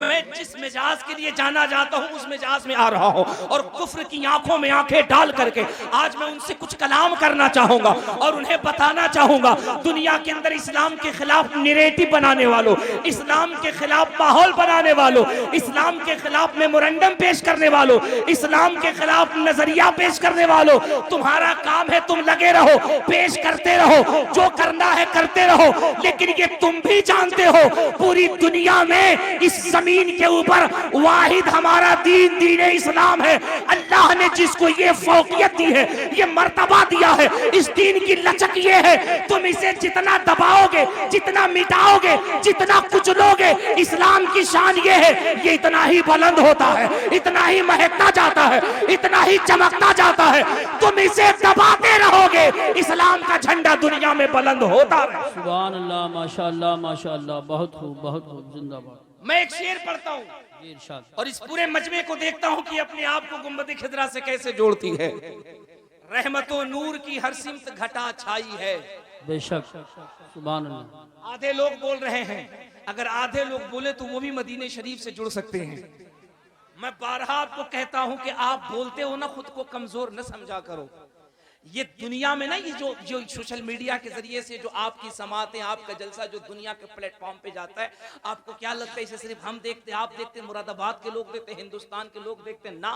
मैं जिस मिजाज के लिए जाना जाता हूँ उस मिजाज में आ रहा हूँ और कुफ्र की आंखों में आंखें डाल करके आज मैं उनसे कुछ कलाम करना चाहूंगा और उन्हें बताना चाहूंगा, दुनिया के अंदर इस्लाम के खिलाफ नैरेटिव बनाने वालों, इस्लाम के खिलाफ माहौल बनाने वालों, इस्लाम के खिलाफ मेमोरेंडम पेश करने वालों, इस्लाम के खिलाफ नजरिया पेश करने वालों, तुम्हारा काम है तुम लगे रहो, पेश करते रहो, जो करना है करते रहो, लेकिन ये तुम भी जानते हो पूरी दुनिया में इस जमीन के ऊपर वाहिद हमारा दीन दीन इस्लाम है। अल्लाह ने जिसको ये फौकियत दी है, ये मर्तबा दिया है, इस दीन की लचक ये है, तुम इसे जितना दबाओगे, जितना मिटाओगे, जितना कुचलोगे, इस्लाम की शान ये है, ये इतना ही बुलंद होता है, इतना ही महकता जाता है, इतना ही चमकता जाता है। तुम इसे दबाते रहोगे, इस्लाम का झंडा दुनिया में बुलंद होता है। सुभान अल्लाह, माशाअल्लाह माशाअल्लाह, बहुत खूब जिंदाबाद। मैं एक शेर पढ़ता हूँ और इस पूरे मजमे को देखता हूँ कि अपने आप को गुंबद खिदरा से कैसे जोड़ती है। रहमतो नूर की हर सिमत घटा छाई है। बेशक, सुभान अल्लाह। आधे लोग बोल रहे हैं, अगर आधे लोग बोले तो वो भी मदीने शरीफ से जुड़ सकते हैं। मैं बारहा आपको कहता हूं कि आप बोलते हो ना, खुद को कमजोर न समझा करो। ये दुनिया में ना, ये जो सोशल मीडिया के जरिए से जो आपकी समातें, आपका जलसा जो दुनिया के प्लेटफॉर्म पे जाता है, आपको क्या लगता है इसे सिर्फ हम देखते, आप देखते, मुरादाबाद के लोग देखते, हिंदुस्तान के लोग देखते? ना,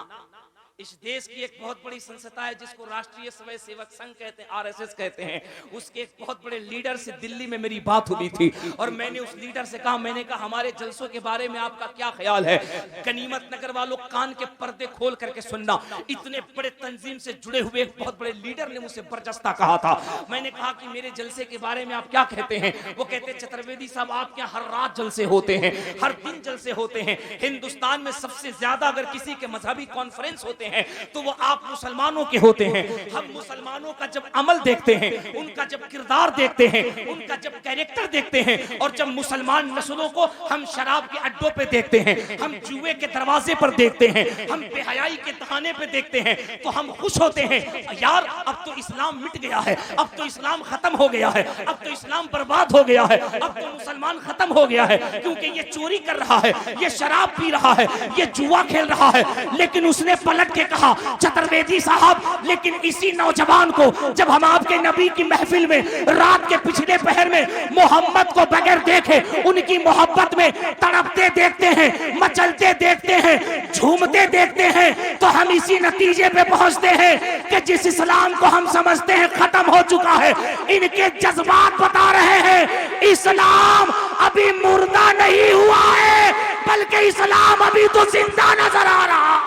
इस देश की एक बहुत बड़ी संस्था है जिसको राष्ट्रीय स्वयं सेवक संघ कहते हैं, आरएसएस कहते हैं। उसके एक बहुत बड़े लीडर से दिल्ली में मेरी बात हुई थी और मैंने उस लीडर से कहा, मैंने कहा हमारे जलसों के बारे में आपका क्या ख्याल है? गनीमत नगर वालों, कान के पर्दे खोल करके सुनना, इतने बड़े तंजीम से जुड़े हुए एक बहुत बड़े लीडर ने मुझसे बरजस्ता कहा था। मैंने कहा कि मेरे जलसे के बारे में आप क्या कहते हैं? वो कहते, चतुर्वेदी साहब आपके यहाँ हर रात जलसे होते हैं, हर दिन जलसे होते हैं। हिंदुस्तान में सबसे ज्यादा अगर किसी के मजहबी कॉन्फ्रेंस होते हैं तो वो आप मुसलमानों के होते हैं। हम मुसलमानों का जब अमल देखते हैं, उनका जब किरदार देखते हैं, उनका जब कैरेक्टर देखते हैं, और जब मुसलमान नस्लों को हम शराब के अड्डों पे देखते हैं, हम जुए के दरवाजे पर देखते हैं, हम बेहयाई के तहाने पे देखते हैं, तो हम खुश होते हैं, यार अब तो इस्लाम मिट गया है, अब तो इस्लाम खत्म हो गया है, अब तो इस्लाम बर्बाद हो गया है, अब तो मुसलमान खत्म हो गया है, क्योंकि ये चोरी कर रहा है, ये शराब पी रहा है, ये जुआ खेल रहा है। लेकिन उसने पलट के कहा, चतुर्वेदी साहब, लेकिन इसी नौजवान को जब हम आपके नबी की महफिल में रात के पिछले पहर में मोहम्मद को बगैर देखे उनकी मोहब्बत में तड़पते देखते हैं, मचलते देखते हैं, झूमते देखते हैं, तो हम इसी नतीजे पे पहुंचते हैं कि जिस इस्लाम को हम समझते हैं खत्म हो चुका है, इनके जज्बात बता रहे हैं इस्लाम अभी मुर्दा नहीं हुआ है, बल्कि इस्लाम अभी तो जिंदा नजर आ रहा।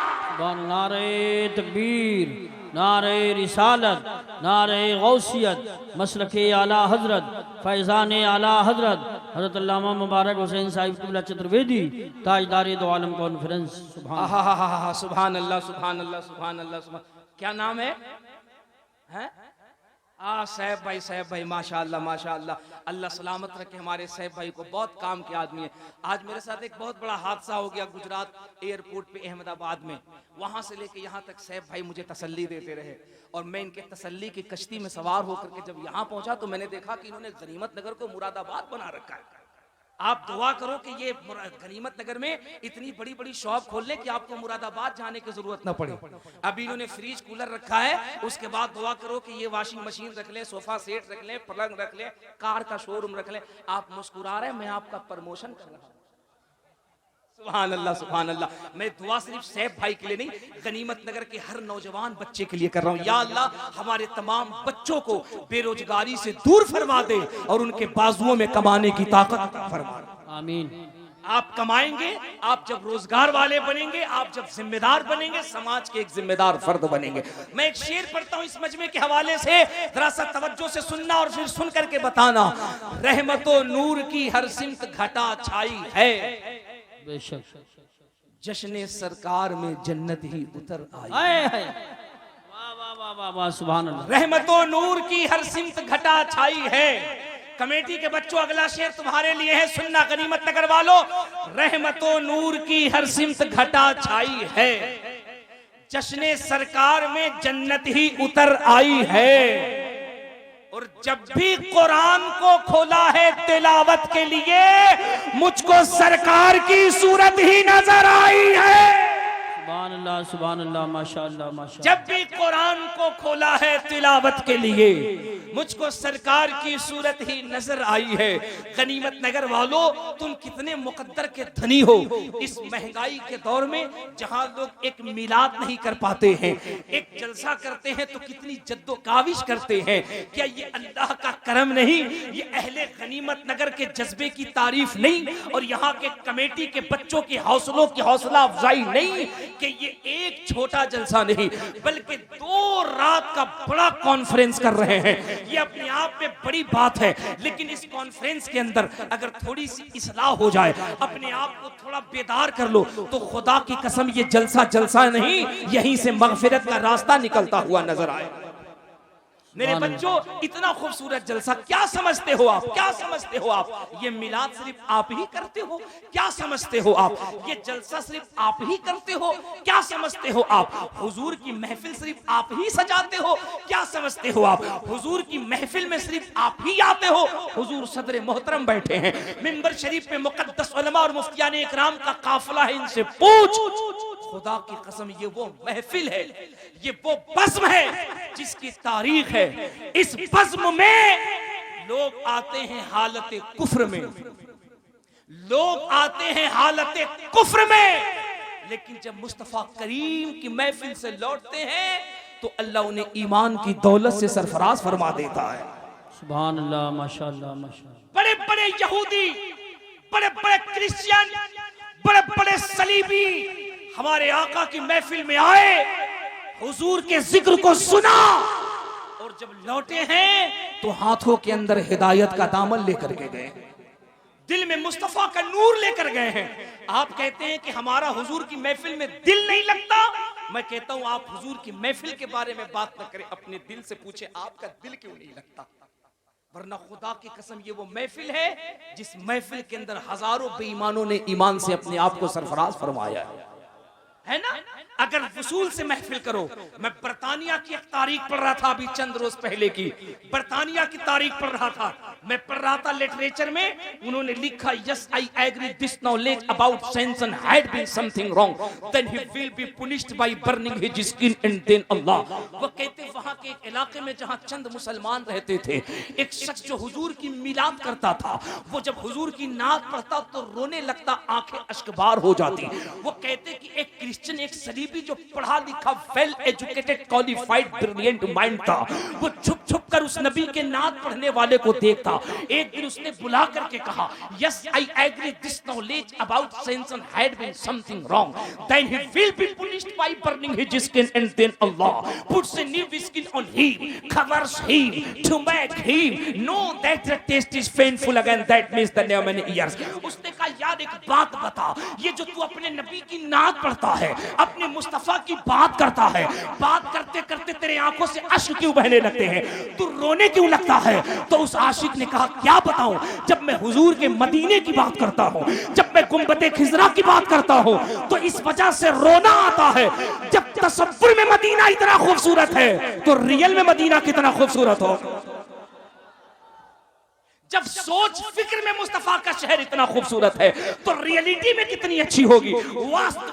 नारे तकबीर, नारे रिसालत, नारे गौसियत, मसलके आला हजरत, फैज़ान आला हजरत हजरत अल्लामा मुबारक हुसैन साहिब क़िबला चतुर्वेदी ताजदार दो आलम कॉन्फ्रेंस। सुभान अल्लाह, सुभान अल्लाह, सुभान अल्लाह। क्या नाम है? सैफ भाई माशाअल्लाह माशाअल्लाह, अल्लाह सलामत रखे हमारे सैफ भाई को, बहुत काम के आदमी है। आज मेरे साथ एक बहुत बड़ा हादसा हो गया गुजरात एयरपोर्ट पे अहमदाबाद में, वहां से लेके यहाँ तक सैफ भाई मुझे तसल्ली देते रहे और मैं इनके तसल्ली की कश्ती में सवार होकर के जब यहाँ पहुंचा तो मैंने देखा कि इन्होंने गनीमत नगर को मुरादाबाद बना रखा है। आप दुआ करो कि ये गनीमत नगर में इतनी बड़ी बड़ी शॉप खोल ले कि आपको मुरादाबाद जाने की जरूरत न पड़े। अभी इन्होंने फ्रिज कूलर रखा है, उसके बाद दुआ करो कि ये वॉशिंग मशीन रख ले, सोफा सेट रख ले, पलंग रख ले, कार का शोरूम रख ले। आप मुस्कुरा रहे हैं, मैं आपका प्रमोशन कर रहा हूं। सुभान अल्लाह, सुभान अल्लाह। मैं दुआ सिर्फ सैफ भाई के लिए नहीं, गनीमत नगर के हर नौजवान बच्चे के लिए कर रहा हूँ। या अल्लाह हमारे तमाम बच्चों को बेरोजगारी से दूर फरमा दे और उनके बाजुओं में कमाने की ताकत फरमा। आमीन। आप कमाएंगे, आप जब रोजगार वाले बनेंगे, आप जब जिम्मेदार बनेंगे, समाज के एक जिम्मेदार फर्द बनेंगे। मैं एक शेर पढ़ता हूँ इस मजमे के हवाले से, जरा सा तवज्जो से सुनना और फिर सुन करके बताना। रहमतो नूर की हर सिमत घटा छाई है, बेशक जश्ने सरकार में जन्नत ही उतर आई। वाह वाह वाह वाह वाह, सुभान अल्लाह। रहमतो नूर की हर सिमत घटा छाई है। कमेटी के बच्चों, अगला शेर तुम्हारे लिए है, सुनना गनीमत नगर वालों। रहमतो नूर की हर सिमत घटा छाई है, जश्ने सरकार में जन्नत ही उतर आई है। और जब भी कुरान को खोला है तिलावत के लिए, मुझको सरकार की सूरत ही नजर आई है। सुभान अल्लाह, माशाअल्लाह, माशाअल्लाह। जब भी कुरान को खोला है तिलावत के लिए, मुझको सरकार की सूरत ही नजर आई है। गनीमत नगर वालों, तुम कितने मुकद्दर के धनी हो इस महंगाई के दौर में, जहां लोग एक मिलाद नहीं कर पाते हैं, एक जलसा करते हैं तो कितनी जद्दोकाविश करते हैं। क्या ये अल्लाह का करम नहीं? ये अहले गनीमत नगर के जज्बे की तारीफ नहीं? और यहाँ के कमेटी के बच्चों के हौसलों की हौसला अफजाई नहीं कि ये एक छोटा जलसा नहीं बल्कि 2 रात का बड़ा कॉन्फ्रेंस कर रहे हैं। ये अपने आप में बड़ी बात है, लेकिन इस कॉन्फ्रेंस के अंदर अगर थोड़ी सी इस्लाह हो जाए, अपने आप को थोड़ा बेदार कर लो, तो खुदा की कसम ये जलसा जलसा नहीं, यहीं से मगफिरत का रास्ता निकलता हुआ नजर आए। मेरे बच्चों, इतना खूबसूरत जलसा, क्या समझते हो आप? क्या समझते हो आप? ये मिलाद सिर्फ आप ही करते हो? क्या समझते हो आप? ये जलसा सिर्फ आप ही करते हो? क्या समझते हो आप? हुजूर की महफिल सिर्फ आप ही सजाते हो? क्या समझते हो आप? हुजूर की महफिल में सिर्फ आप ही आते हो? हुजूर सदर मोहतरम बैठे हैं मिंबर शरीफ पे, मुकद्दस उलमा और मुफ्तियान इकराम का काफिला है, इनसे पूछ। खुदा की कसम, ये वो महफिल है, ये वो बज़्म है जिसकी तारीख है। इस बज़्म में लोग आते हैं हालत कुफ्र में, लोग आते हैं हालत कुफ्र में, लेकिन जब मुस्तफा करीम की महफिल से लौटते हैं तो अल्लाह उन्हें ईमान की दौलत से सरफराज फरमा देता है। सुभान अल्लाह, माशाअल्लाह, माशाअल्लाह। बड़े बड़े यहूदी, बड़े बड़े क्रिश्चियन, बड़े बड़े सलीबी हमारे आका की महफिल में आए, हुजूर के जिक्र को सुना, और जब लौटे हैं तो हाथों के अंदर हिदायत का दामन लेकर के गए, दिल में मुस्तफा का नूर लेकर गए हैं। आप कहते हैं कि हमारा हुजूर की महफिल में दिल नहीं लगता। मैं कहता हूं आप हुजूर की महफिल के बारे में बात न करें, अपने दिल से पूछे आपका दिल क्यों नहीं लगता? वरना खुदा की कसम, ये वो महफिल है जिस महफिल के अंदर हजारों बेईमानों ने ईमान से अपने आप को सरफराज फरमाया है ना। अगर वसूल से महफिल करो, मैं बरतानिया की एक तारीख पढ़ रहा था अभी चंद रोज पहले की, बरतानिया की तारीख पढ़ रहा था, मैं पढ़ रहा था लिटरेचर में, उन्होंने लिखा yes I agree this knowledge about Samson had been something wrong then he will be punished by burning his skin and then Allah. वो कहते वहां के एक इलाके में जहां चंद मुसलमान रहते थे, एक शख्स जो हुजूर की मिलाद करता था, वो जब हुजूर की नात पढ़ता तो रोने लगता, आंखें अश्कबार हो जाती। वो कहते कि एक क्रिश्चियन, एक सलीबी जो पढ़ा लिखा well educated qualified brilliant mind था, वो छुप छुप कर उस नबी के नात पढ़ने वाले को देखता। एक दिन उसने बुला करके कहा yes I agree this knowledge about Samson had been something wrong then he will be punished by burning his skin and then Allah puts a new skin on him covers him to make him know that the test is painful again that means the new many years. उसने कहा यार एक बात बता, ये जो तू अपने नबी की नात पढ़ता है, अपने मुस्तफा की बात करता है, बात करते करते तेरे आंखों से अश्क क्यों बहने लगते हैं, तू रोने क्यों लगता है? तो उस आशिक ने कहा क्या बताऊं, जब मैं हुजूर के मदीने की बात करता हूं, जब मैं गुंबदे खिजरा की बात करता हूं, तो इस वजह से रोना आता है। जब तसव्वुर में मदीना इतना खूबसूरत है तो रियल में मदीना कितना खूबसूरत हो। जब सोच फिक्र में मुस्तफा का शहर इतना खूबसूरत है तो रियलिटी में कितनी अच्छी होगी,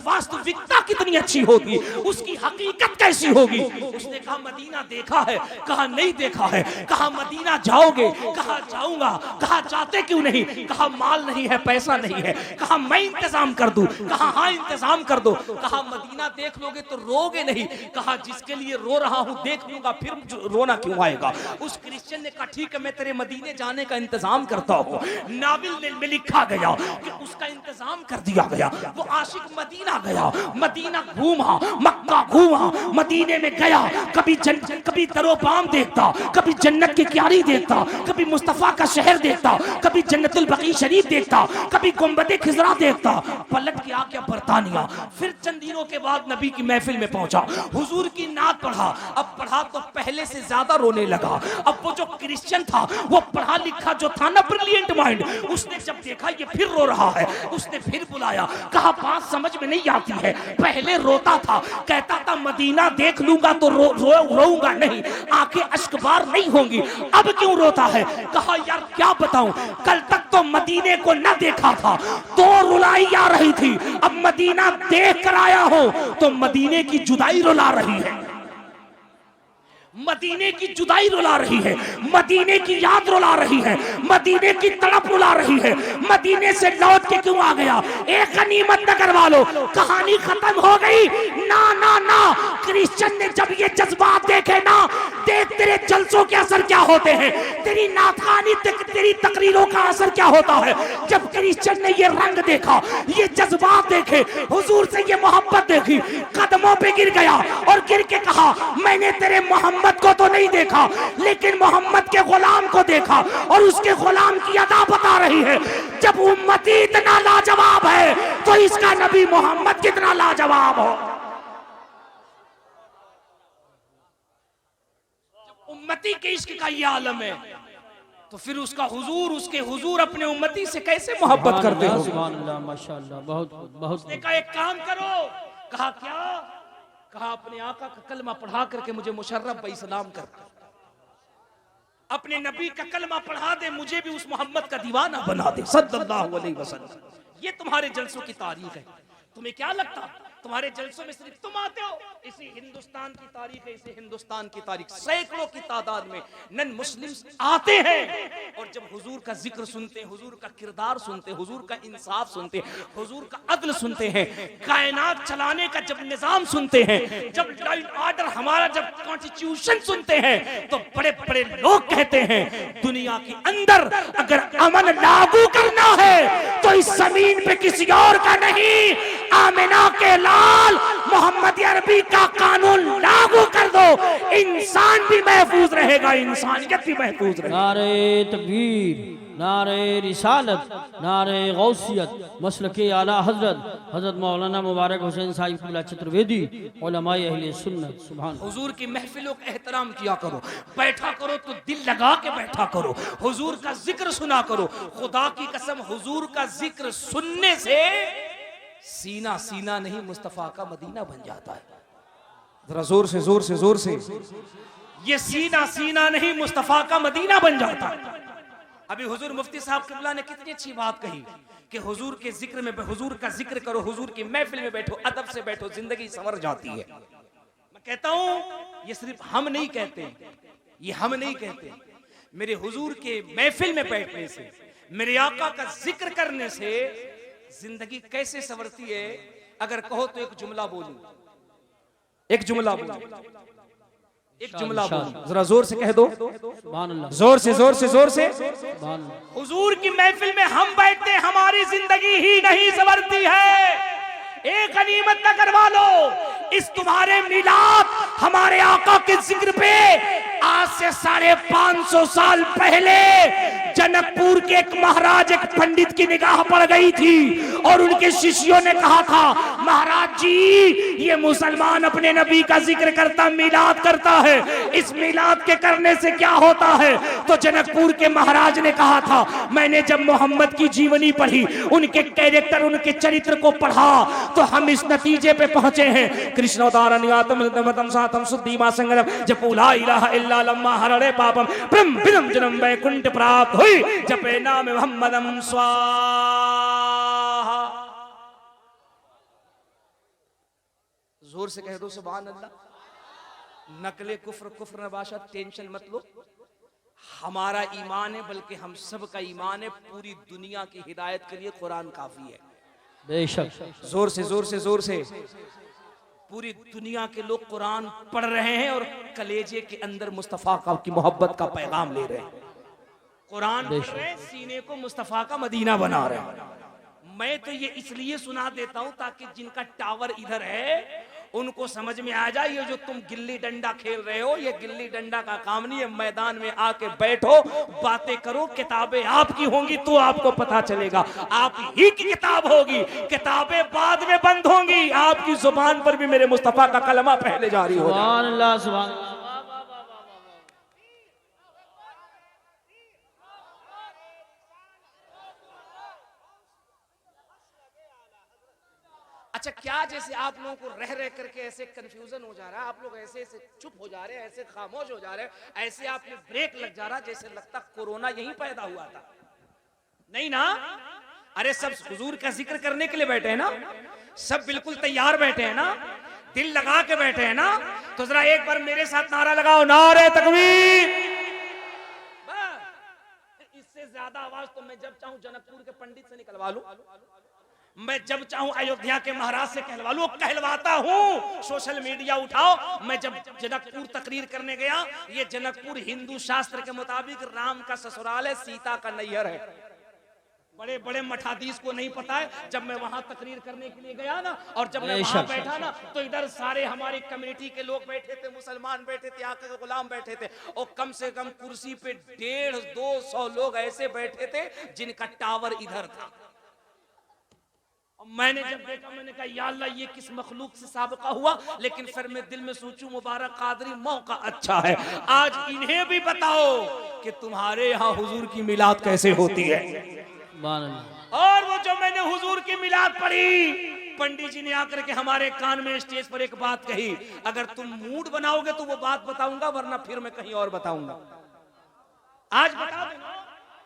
वास्तविकता कितनी अच्छी होगी, उसकी हकीकत कैसी होगी। उसने कहा मदीना देखा है, कहा नहीं देखा है, कहा मदीना जाओगे, कहा जाऊंगा, कहा जाते क्यों नहीं, कहा माल नहीं है, पैसा नहीं है, कहा मैं इंतजाम कर दूं, कहा हाँ इंतजाम कर दो, कहा मदीना देख लोगे तो रोगे नहीं, कहा जिसके लिए रो रहा हूं देख लूंगा फिर रोना क्यों आएगा। उस क्रिश्चियन ने कहा ठीक है मैं तेरे मदीने जाने का इंतजाम करता हूं। नाविल में लिखा गया कि उसका इंतजाम कर दिया गया। वो आशिक मदीना गया, मदीना घूमा, मक्का घूमा, मदीने में गया, कभी दरोबाम देखता, कभी जन्नत की क्यारी देखता, कभी मुस्तफा का शहर देखता, कभी जन्नतुल बकी शरीफ देखता, कभी गुंबदे खिजरा देखता। पलट के आ गया बरतानिया। फिर चंद दिनों के बाद नबी की महफिल में पहुंचा, हुजूर की नात पढ़ा। अब पढ़ा तो पहले से ज्यादा रोने लगा। अब वो जो क्रिश्चियन था, वो पढ़ा लिखा जो था ना ब्रिलियंट माइंड, उसने जब देखा ये फिर रो रहा है, उसने फिर बुलाया, कहा बात समझ में नहीं आती है, पहले रोता था, कहता था मदीना देख लूंगा तो रोऊंगा नहीं, आंखें अश्कबार नहीं होंगी, अब क्यों रोता है? कहा यार क्या बताऊं, कल तक तो मदीने को न देखा था तो रुलाई आ रही थी, अब मदीना देख कर आया हो तो मदीने की जुदाई रुला रही है, मदीने की जुदाई रुला रही है, मदीने की याद रुला रही है, मदीने की तड़प रुला रही है, मदीने से लौट के क्यों आ गया? एक गनीमत न करवा लो, कहानी खत्म हो गई। ना ना ना, क्रिश्चियन ने जब ये जज्बात देखे ना, देख तेरे जलसों के असर क्या होते हैं, तेरी नाथखानी तेरी तकरीरों का असर क्या होता है। जब क्रिश्चियन ने ये रंग देखा, ये जज्बात देखे, हुजूर से ये मोहब्बत देखी, कदमों पे गिर गया और गिर के कहा मैंने तेरे मोहम्मद को तो नहीं देखा, लेकिन मोहम्मद के गुलाम को देखा, और उसके गुलाम की अदा बता रही है। जब उम्मती इतना लाजवाब है तो इसका नबी मोहम्मद कितना लाजवाब हो। जब उम्मती के इश्क का ये आलम है तो फिर उसका हुजूर, उसके हुजूर अपने उम्मती से कैसे मोहब्बत करते हो। सुभान अल्लाह, माशाअल्लाह, बहुत बहुत। उसने कहा एक काम करो, कहा क्या? कहा अपने आका का कलमा पढ़ा करके मुझे मुशर्रफ ब इस्लाम कर, अपने नबी का कलमा पढ़ा दे, मुझे भी उस मोहम्मद का दीवाना बना दे सल्लल्लाहु अलैहि वसल्लम। ये तुम्हारे जलसों की तारीख है। तुम्हें क्या लगता तुम्हारे जलसों में सिर्फ तुम आते हो? इसी हिंदुस्तान की तारीख है, इसी हिंदुस्तान की तारीख, सैकड़ों की तादाद में नन मुस्लिम्स आते हैं और जब हुजूर का जिक्र सुनते हैं, हुजूर का किरदार सुनते हैं, हुजूर का इंसाफ सुनते हैं, हुजूर का अदल सुनते हैं, कायनात चलाने का जब निजाम सुनते हैं, जब लॉ एंड ऑर्डर हमारा जब कॉन्स्टिट्यूशन सुनते हैं, तो बड़े बड़े लोग कहते हैं दुनिया के अंदर अगर अमन लागू करना है तो इस जमीन पे किसी और का नहीं, आमिना के लाल मोहम्मद अरबी का कानून लागू कर दो, इंसान भी महफूज रहेगा, इंसानियत भी महफूज रहेगी। नारे तकबीर, नारे रिसालत, नारे गौसियत, मसलके आला हजरत हजरत मौलाना मुबारक हुसैन साहिब क़िबला चतुर्वेदी, उलमाए अहले सुन्नत। सुभान। हुजूर की महफिलों का एहतराम किया करो, बैठा करो तो दिल लगा के बैठा करो, हुजूर का जिक्र सुना करो। खुदा की कसम हुजूर का जिक्र सुनने से सीना सीना नहीं मुस्तफा का मदीना बन जाता है। जरा जोर से जोर से जोर से, ये सीना सीना नहीं मुस्तफा का मदीना बन जाता है। अभी हुजूर मुफ्ती साहब क़िबला ने कितनी अच्छी बात कही कि हुजूर के जिक्र में, हुजूर का जिक्र करो, हुजूर की महफिल में बैठो, अदब से बैठो, जिंदगी संवर जाती है। मैं कहता हूं ये सिर्फ हम नहीं कहते, ये हम नहीं कहते, मेरे हुजूर के महफिल में बैठने से, मेरे आका का जिक्र करने से जिंदगी कैसे संवरती है। अगर कहो तो एक जुमला बोलूं, एक जुमला बोलूं, एक जुमला बोलूं, जरा जोर से कह दो, जोर से जोर से जोर से। हुजूर की महफिल में हम बैठते, हमारी जिंदगी ही नहीं संवरती है। एक गनीमत न करवा लो, इस तुम्हारे मिलाद हमारे आका के जिक्र पे आज से 550 साल पहले जनकपुर के एक महाराज, एक पंडित की निगाह पड़ गई थी और उनके शिष्यों ने कहा था महाराज जी ये मुसलमान अपने नबी का जिक्र करता, मिलाद करता है, इस मिलाद के करने से क्या होता है? तो जनकपुर के महाराज ने कहा था मैंने जब मोहम्मद की जीवनी पढ़ी, उनके कैरेक्टर, उनके चरित्र को पढ़ा तो हम इस नतीजे पे पहुंचे हैं। कृष्णोदारण्यातम सातम सुद्धीमा संगम जपूला इलाहा इल्ला लम्मा हरड़े पापम ब्रह्म बिदम जन्म वैकुंठ प्राप्त हुई जपे नाम मोहम्मदम स्वाहा। जोर से कह दो सुभान अल्लाह। नकले कुफ्र कुफ्र नबाशा, टेंशन मत लो, हमारा ईमान है, बल्कि हम सब का ईमान है, पूरी दुनिया की हिदायत के लिए कुरान काफी है। बेशक। जोर से जोर से जोर से। पूरी दुनिया के लोग कुरान पढ़ रहे हैं और कलेजे के अंदर मुस्तफा की मोहब्बत का पैगाम ले रहे हैं। कुरान पढ़ रहे हैं, सीने को मुस्तफा का मदीना बना रहे हैं। मैं तो ये इसलिए सुना देता हूं ताकि जिनका टावर इधर है उनको समझ में आ जाए ये जो तुम गिल्ली डंडा खेल रहे हो, ये गिल्ली डंडा का काम नहीं है। मैदान में आके बैठो, बातें करो, किताबें आपकी होंगी तो आपको पता चलेगा, आप ही की किताब होगी, किताबें बाद में बंद होंगी, आपकी जुबान पर भी मेरे मुस्तफा का कलमा पहले जारी होगा। सुभान अल्लाह, सुभान। अच्छा क्या जैसे आप लोगों को रह रह करके ऐसे कंफ्यूजन हो जा रहा है, आप लोग ऐसे ऐसे चुप हो जा रहे हैं, ऐसे खामोश हो जा रहे हैं, ऐसे आप में ब्रेक लग जा रहा जैसे लगता कोरोना यहीं पैदा हुआ था। नहीं ना, अरे सब हुजूर का जिक्र करने के लिए बैठे हैं ना, सब बिल्कुल तैयार बैठे हैं ना, दिल लगा के बैठे हैं ना, तो जरा एक बार मेरे साथ नारा लगाओ, नारे तकबीर। इससे ज्यादा आवाज तो मैं जब चाहूं जनकपुर के पंडित से निकलवा लूं, मैं जब चाहूं अयोध्या के महाराज से कहलवा लूं, कहलवाता हूं। सोशल मीडिया उठाओ, मैं जब जनकपुर तकरीर करने गया, ये जनकपुर हिंदू शास्त्र के मुताबिक राम का ससुराल है, सीता का नैहर है। बड़े बड़े मठाधीश को नहीं पता है, जब मैं वहां तकरीर करने के लिए गया ना, और जब मैं वहां बैठा ना, तो इधर सारे हमारी कम्युनिटी के लोग बैठे थे, मुसलमान बैठे थे, आके के गुलाम बैठे थे, और कम से कम कुर्सी पे 150-200 लोग ऐसे बैठे थे जिनका टावर इधर था। मैंने जब देखा, मैंने कहा या अल्लाह ये किस मखलूक से साबिका हुआ, लेकिन फिर मैं दिल में सोचूं मुबारक कादरी मौका अच्छा है, आज इन्हें भी बताओ कि तुम्हारे यहाँ हुजूर की मिलाद कैसे होती है। और वो जो मैंने हुजूर की मिलाद पढ़ी, पंडित जी ने आकर के हमारे कान में स्टेज पर एक बात कही, अगर तुम मूड बनाओगे तो वो बात बताऊंगा, वरना फिर मैं कहीं और बताऊंगा। आज बता देना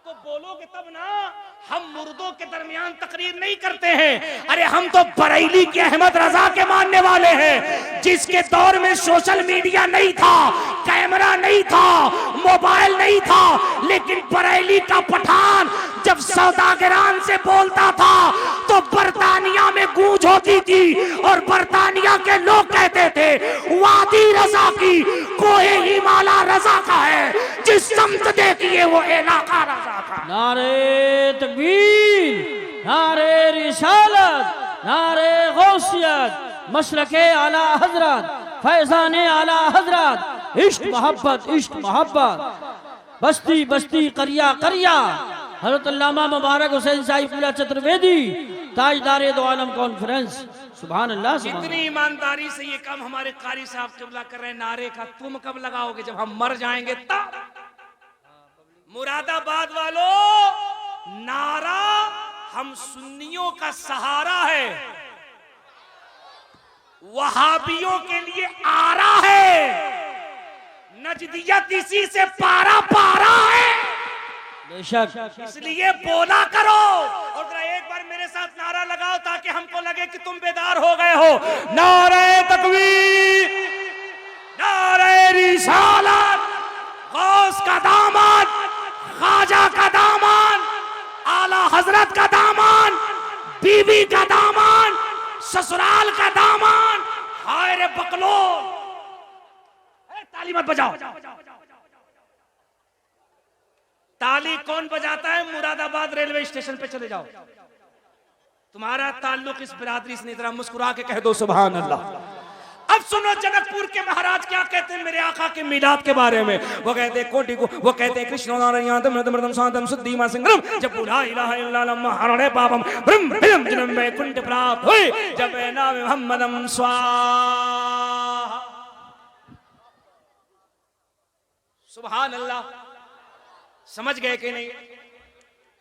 तो बोलोगे तब ना। हम मुर्दों के दरमियान तकरीर नहीं करते हैं, अरे हम तो बरेली के अहमद रजा के मानने वाले हैं, जिसके दौर में सोशल मीडिया नहीं था, कैमरा नहीं था, मोबाइल नहीं था, लेकिन बरेली का पठान जब सौदागरान से बोलता था तो बरतानिया में गूंज होती थी, और बरतानिया के लोग कहते थे वादी रजा की कोहे हिमाला रजा का है, जिस समत देखिए वो इलाका रजा का। नारे तकबीर, नारे रिसालत, नारे गौसियत, मशरके आला हजरत, फैजाने आला हजरत, इश्क मोहब्बत, इश्क मोहब्बत, बस्ती बस्ती करिया करिया, हजरत अल्लामा मुबारक हुसैन साहिब चतुर्वेदी, ताजदारे दो आलम कॉन्फ्रेंस। सुभान अल्लाह। इतनी ईमानदारी से ये काम हमारे कारी साहब किबला कर रहे हैं। नारे का तुम कब लगाओगे? जब हम मर जाएंगे तब। मुरादाबाद वालों, नारा हम सुन्नियों का सहारा है, वहाबियों के लिए आरा है, नजदियत इसी से पारा पारा है, बेशक, इसलिए बोला करो। और जरा एक बार मेरे साथ नारा लगाओ ताकि हमको लगे कि तुम बेदार हो गए हो। नारे तकबीर, नारे रिसालत, गौस का दामन, ख्वाजा का दामन, आला हजरत का दामन, बीबी का दामन, ससुराल का दामन। हाय रे बकलो, ताली मत बजाओ। ताली कौन बजाता है? मुरादाबाद रेलवे स्टेशन पे चले जाओ, तुम्हारा ताल्लुक इस बिरादरी से नहीं। जरा मुस्कुरा के कह दो सुभान अल्लाह। अब सुनो जनकपुर के महाराज क्या कहते हैं मेरे आका के मिलाद के बारे में। वो कहते हैं कोटि को, वो कहते हैं कृष्ण नारायण मृदम शांतम शुद्धिमा संग्रम, जब बुला इलाहा इल्लल्लाह महारणे पापम ब्रह्म ब्रह्म जन्म में कुंठ प्राप्त हुई, जब नाम मोहम्मदम स्वाहा। सुभान अल्लाह। समझ गए कि नहीं?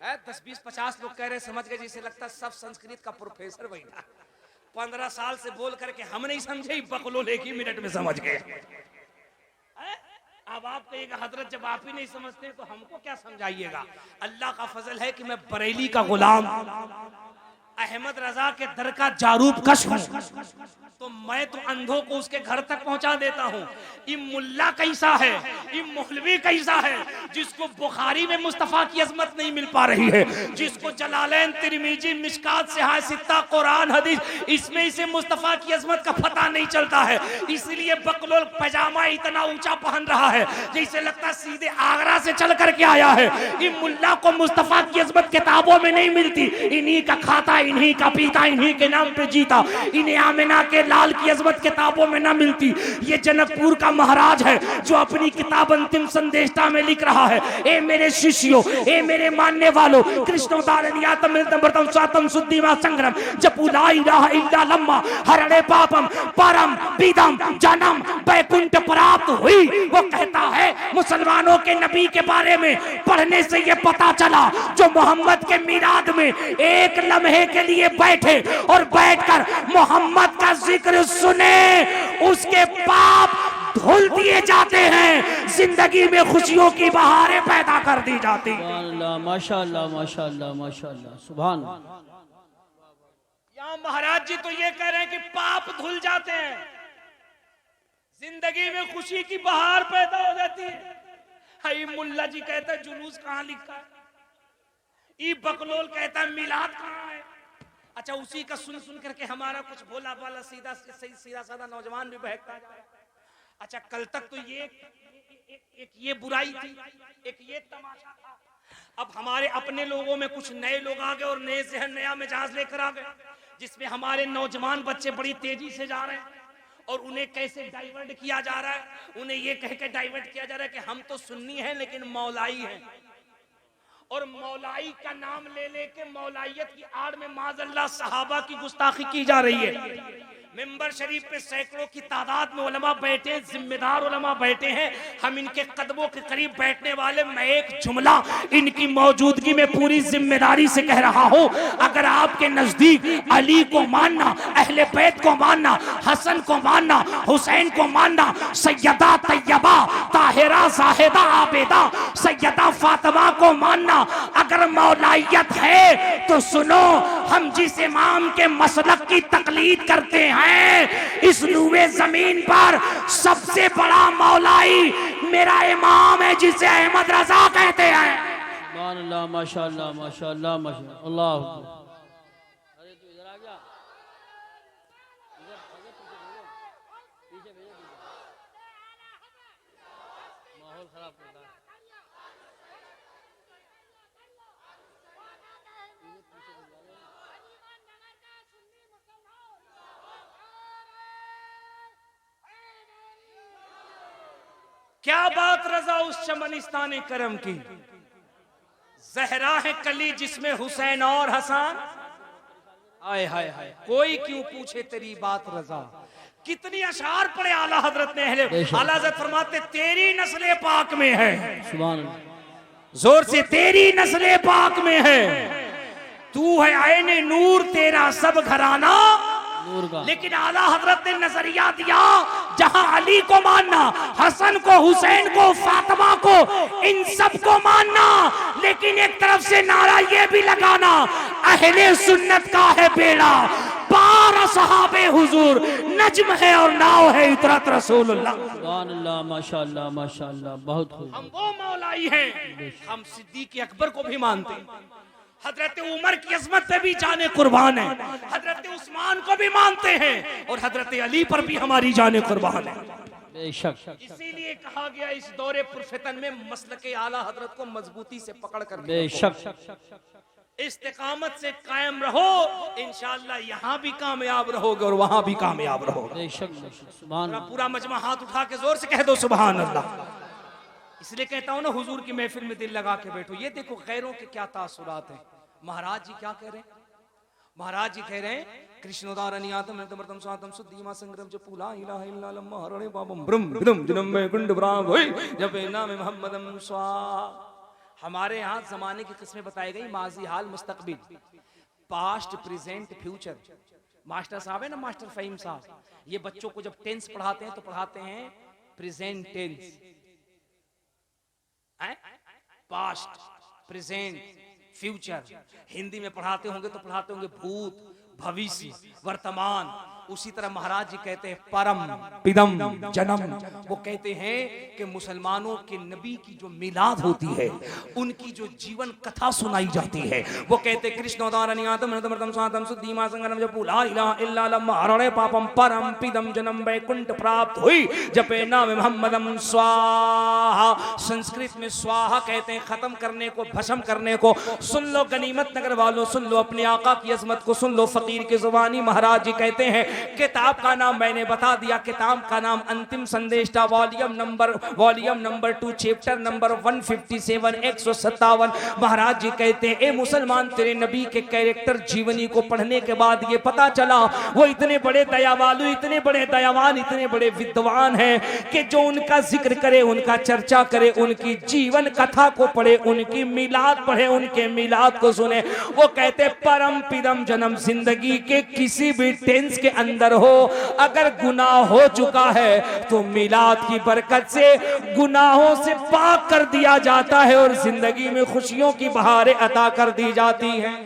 है 10-20-50 लोग कह रहे समझ गए, जिसे लगता सब संस्कृत का प्रोफेसर बैठा 15 साल से बोल करके हम नहीं समझे, बकलो लेके मिनट में समझ गए। अब आप कहिएगा हजरत जब आप ही नहीं समझते तो हमको क्या समझाइएगा। अल्लाह का फजल है कि मैं बरेली का गुलाम, अहमद रजा के दर का जारूब कश हूं, तो मैं तो अंधों को उसके घर तक पहुंचा देता हूं। ये मुल्ला कैसा है, ये मौलवी कैसा है, जिसको बुखारी में मुस्तफा की अजमत नहीं मिल पा रही है, जिसको जलालैन, तिरमिजी, मिशकात, सिहा सित्ता, कुरान, हदीस, इसमें इसे मुस्तफा की अजमत का पता नहीं चलता है। इसलिए बकलोल पैजामा इतना ऊंचा पहन रहा है जैसे लगता सीधे आगरा से चल करके आया है। ये मुल्ला को मुस्तफा की अजमत किताबों में नहीं मिलती, इन्हीं का खाता, इन्हीं का पीता, इन्हीं के नाम पे जीता। इन्हें आमिना के लाल की अजमत किताबों में ना मिलती। ये जनकपुर का महाराज है जो अपनी किताब अंतिम संदेशा में लिख रहा है, ए मेरे शिष्यों, ए मेरे मानने वालों, कृष्णोदारण्यातम स्वातम शुद्धिमा संग्रम जपू ला इलाहा इल्ला लम्मा हरणे पापम परम पीदम जन्म बैकुंठ प्राप्त हुई। वो कहता है मुसलमानों के नबी के बारे में पढ़ने से ये पता चला, जो मोहम्मद के मीलाद में एक लम्हे के लिए बैठे और बैठकर मोहम्मद का जिक्र सुने, उसके पाप धुल दिए जाते हैं, जिंदगी में खुशियों की बहारें पैदा कर दी जाती। माशाअल्लाह माशाअल्लाह माशाअल्लाह सुभान। यहाँ महाराज जी तो ये कह रहे हैं कि पाप धुल जाते हैं, जिंदगी में खुशी की बहार पैदा हो जाती है। हाई मुल्ला जी कहता है जुलूस कहाँ लिखा है, ई बकलोल कहता है मिलाद कहाँ है। अच्छा, उसी का सुन सुन करके हमारा कुछ भोला भाला सीधा साधा नौजवान भी बहकता है। अच्छा, कल तक तो एक ये बुराई थी, एक ये तमाशा था। अब हमारे अपने लोगों में कुछ नए लोग आ गए और नए जहन, नया मिजाज लेकर आ गए, जिसमें हमारे नौजवान बच्चे बड़ी तेजी से जा रहे हैं और उन्हें कैसे डाइवर्ट किया जा रहा है। उन्हें ये कह के डाइवर्ट किया जा रहा है कि हम तो सुन्नी हैं लेकिन मौलाई हैं, और मौलाई का नाम ले लेके मौलाइयत की आड़ में माज़अल्लाह सहाबा की गुस्ताखी की जा रही है। मिंबर शरीफ पे सैकड़ों की तादाद में उलमा बैठे, जिम्मेदार उलमा बैठे हैं। हम इनके कदमों के करीब बैठने वाले, मैं एक जुमला इनकी मौजूदगी में पूरी जिम्मेदारी से कह रहा हूं, अगर आपके नजदीक अली को मानना, अहले बैत को मानना, हसन को मानना, हुसैन को मानना, सैयदा तैयबा ताहिरा जाहिदा आबेदा सैयदा फातिमा को मानना अगर मौलाइयत है तो सुनो, हम जिस इमाम के मसलक की तकलीद करते हैं, इस नूए जमीन पर सबसे बड़ा मौलाई मेरा इमाम है, जिसे अहमद रजा कहते हैं। माशाअल्लाह माशाअल्लाह माशाअल्लाह माशाअल्लाह अल्लाह। अरे तू इधर आ गया, पीछे माहौल खराब करता है। क्या बात रजा उस चमनिस्तान करम की, जहरा है कली जिसमें हुसैन और हसन। आए हाय हाय, कोई क्यों पूछे तेरी बात रजा। कितनी अशार पढ़े आला हजरत ने। आला हजरत फरमाते तेरी नस्ले पाक में है, सुभान अल्लाह, जोर से तेरी नस्ले पाक में है, तू है आईने नूर, तेरा सब घराना। लेकिन आला हजरत ने नजरिया दिया, जहां अली को मानना, हसन को, हुसैन को, फातिमा को, इन सब को मानना, लेकिन एक तरफ से नारा ये भी लगाना, अहले सुन्नत का है बेड़ा, पार सहाबे हुजूर, नज्म है और नाव है इतरत रसूलुल्लाह। सुभान अल्लाह माशाअल्लाह माशाअल्लाह, बहुत खूब। हम वो मौलाई हैं, हम सिद्दीक अकबर को भी मानते हैं, हजरत उमर की अजमत पे भी जाने कुर्बान है, हजरत उस्मान को भी मानते हैं, और हजरत अली पर भी हमारी जाने कुर्बान है। बेशक, इसीलिए कहा गया इस दौरे पुरफितन में मसलके आला हजरत को मजबूती से पकड़ कर बेशक इस्तिकामत से कायम रहो, इंशाअल्लाह यहाँ भी कामयाब रहोगे और वहां भी कामयाब रहोगे। बेशक सुभान अल्लाह। पूरा मजमा हाथ उठा के जोर से कह दो सुभान अल्लाह। इसलिए कहता हूं ना, हुजूर की महफिल में दिल लगा के बैठो। ये देखो गैरों के क्या तासुरात हैं। महाराज जी क्या कह रहे हैं? महाराज जी कह रहे हैं कृष्णोदारण्यातम नतमर्तम स्वातम सुद्धीमा संग्रम जो पुला इलाहा इल्ला लम्मा हरणे पापम ब्रह्म विदम जन्म में कुंड ब्राह्म होय जब नाम मोहम्मदम स्वा। हमारे यहाँ जमाने की किस्में बताई गई, माजी, हाल, मुस्तकबिल, पास्ट, प्रेजेंट, फ्यूचर। मास्टर साहब है ना, मास्टर फहीम साहब, ये बच्चों को जब टेंस पढ़ाते हैं तो पढ़ाते हैं present tense, past, present, future. Hindi में पढ़ाते होंगे तो पढ़ाते होंगे भूत, भविष्य, वर्तमान। उसी तरह महाराज जी कहते हैं परम पिदम जन्म। वो कहते हैं कि मुसलमानों के नबी की जो मिलाद होती है, उनकी जो जीवन कथा सुनाई जाती है, वो कहते पापम परम पिदम जन्म वैकुंठ प्राप्त हुई जपे नाम मोहम्मदम स्वाहा। संस्कृत में स्वाहा कहते हैं खत्म करने को, भस्म करने को। सुन लो गनीमत नगर वालों, सुन लो अपने आका की अजमत को, सुन लो फकीर की जुबानी। महाराज जी कहते हैं किताब का नाम मैंने बता दिया, किताब का नाम अंतिम संदेशा, वॉल्यूम नंबर 2, चैप्टर नंबर 157, 157। महाराज जी कहते हैं, ए मुसलमान, तेरे नबी के कैरेक्टर जीवनी को पढ़ने के बाद ये पता चला वो इतने बड़े दयावालु, इतने बड़े दयावान, इतने बड़े विद्वान हैं कि जो उनका जिक्र करे, उनका चर्चा करे, उनकी जीवन कथा को पढ़े, उनकी मिलाद पढ़े, उनके मिलाद को सुने। वो कहते परम पिदम जन्म जिंदगी के किसी भी टेंस के अंदर हो, अगर गुनाह हो चुका है तो मिलाद की बरकत से गुनाहों से पाक कर दिया जाता है और जिंदगी में खुशियों की बहारें अता कर दी जाती हैं।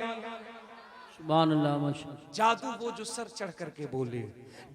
सुभान अल्लाह, माशाअल्लाह। जादू वो जो सर चढ़ करके बोले,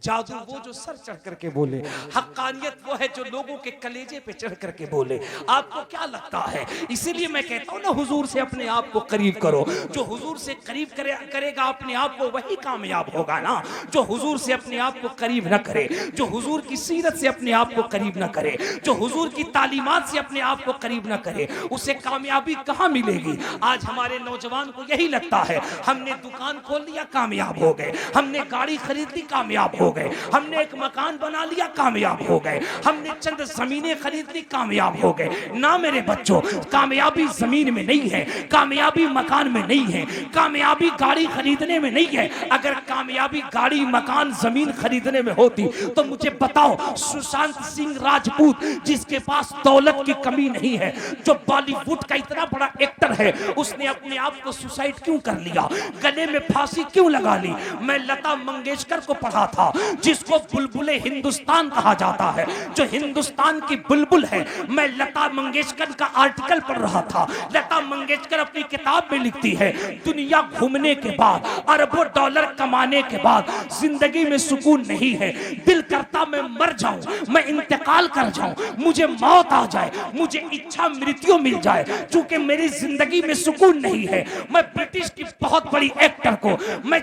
जादू वो जो सर चढ़ करके बोले, हक्कानियत वो है जो लोगों के कलेजे पे चढ़ करके बोले। आपको क्या लगता है? इसीलिए मैं कहता हूं ना, हुजूर से अपने आप को करीब करो। जो हुजूर से करीब करेगा अपने आप को, वही कामयाब होगा ना। जो हुजूर से अपने आप को करीब न करे, जो हुजूर की सीरत से अपने आप को करीब न करे, जो हुजूर की तालीमात से अपने आप को करीब न करे, उसे कामयाबी कहां मिलेगी? आज हमारे नौजवान को यही लगता है, हमने दुकान खोल लिया कामयाब हो गए, हमने गाड़ी खरीद ली कामयाब हो गए, हमने एक मकान बना लिया कामयाब हो गए, हमने चंद जमीनें खरीद ली कामयाब हो गए। ना मेरे बच्चों, कामयाबी जमीन में नहीं है, कामयाबी मकान में नहीं है, कामयाबी गाड़ी खरीदने में नहीं है। अगर कामयाबी गाड़ी मकान जमीन खरीदने में होती तो मुझे बताओ, सुशांत सिंह राजपूत जिसके पास दौलत की कमी नहीं है, जो बॉलीवुड का इतना बड़ा एक्टर है, उसने अपने आप को सुसाइड क्यों कर लिया? गले में फांसी क्यों लगा ली? मैं लता मंगेशकर को पढ़ा था, जिसको बुलबुले हिंदुस्तान कहा जाता है, जो हिंदुस्तान की बुलबुल है। मैं लता मंगेशकर का आर्टिकल पढ़ रहा था। लता मंगेशकर अपनी किताब में लिखती है, दुनिया घूमने के बाद, अरबों डॉलर कमाने के बाद जिंदगी में सुकून नहीं है। दिल करता मैं मर जाऊं, मैं इंतकाल कर जाऊं, मुझे मौत आ जाए, मुझे इच्छा मृत्यु मिल जाए, क्योंकि मेरी जिंदगी में सुकून नहीं है। मैं ब्रिटिश की बहुत बड़ी एक्टर को, मैं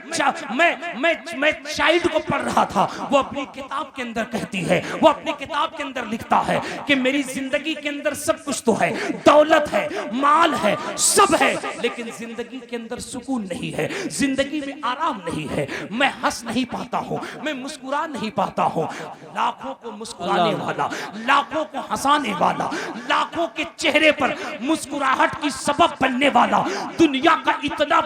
चाइल्ड को पढ़ रहा था। वो अपनी किताब के अंदर कहती है, वो अपनी किताब के अंदर लिखता है कि मेरी जिंदगी के अंदर सब कुछ तो है, दौलत है, माल है, सब है, लेकिन जिंदगी के अंदर सुकून नहीं है, जिंदगी में आराम नहीं है। मैं हंस नहीं पाता हूँ, मैं मुस्कुरा नहीं पाता हूँ। लाखों को मुस्कुराने वाला, लाखों को हंसाने वाला, लाखों के चेहरे पर मुस्कुराहट की सबब बनने वाला, दुनिया का इतना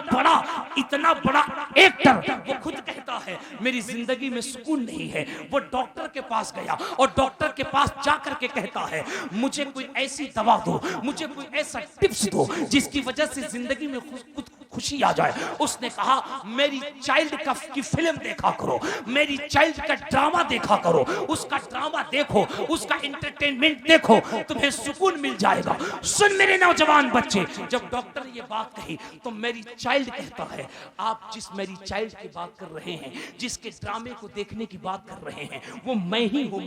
बड़ा एक्टर, वो खुद कहता है मेरी जिंदगी में सुकून नहीं है। वो डॉक्टर के पास गया और डॉक्टर के पास जाकर के कहता है, मुझे कोई ऐसी दवा दो, मुझे कोई ऐसा टिप्स दो जिसकी वजह से जिंदगी में खुशी आ जाए। उसने कहा, मेरी चाइल्ड की फिल्म देखा करो, मेरी चाइल्ड का ड्रामा देखा करो, उसका ड्रामा देखो, उसका एंटरटेनमेंट देखो, तुम्हें सुकून मिल जाएगा। सुन मेरे नौजवान बच्चे, जब डॉक्टर ये बात कही तो मेरी चाइल्ड कहता है, आप जिस मेरी चाइल्ड की बात कर रहे हैं, जिसके ड्रामे को देखने की बात कर रहे हैं, वो मैं ही हूँ,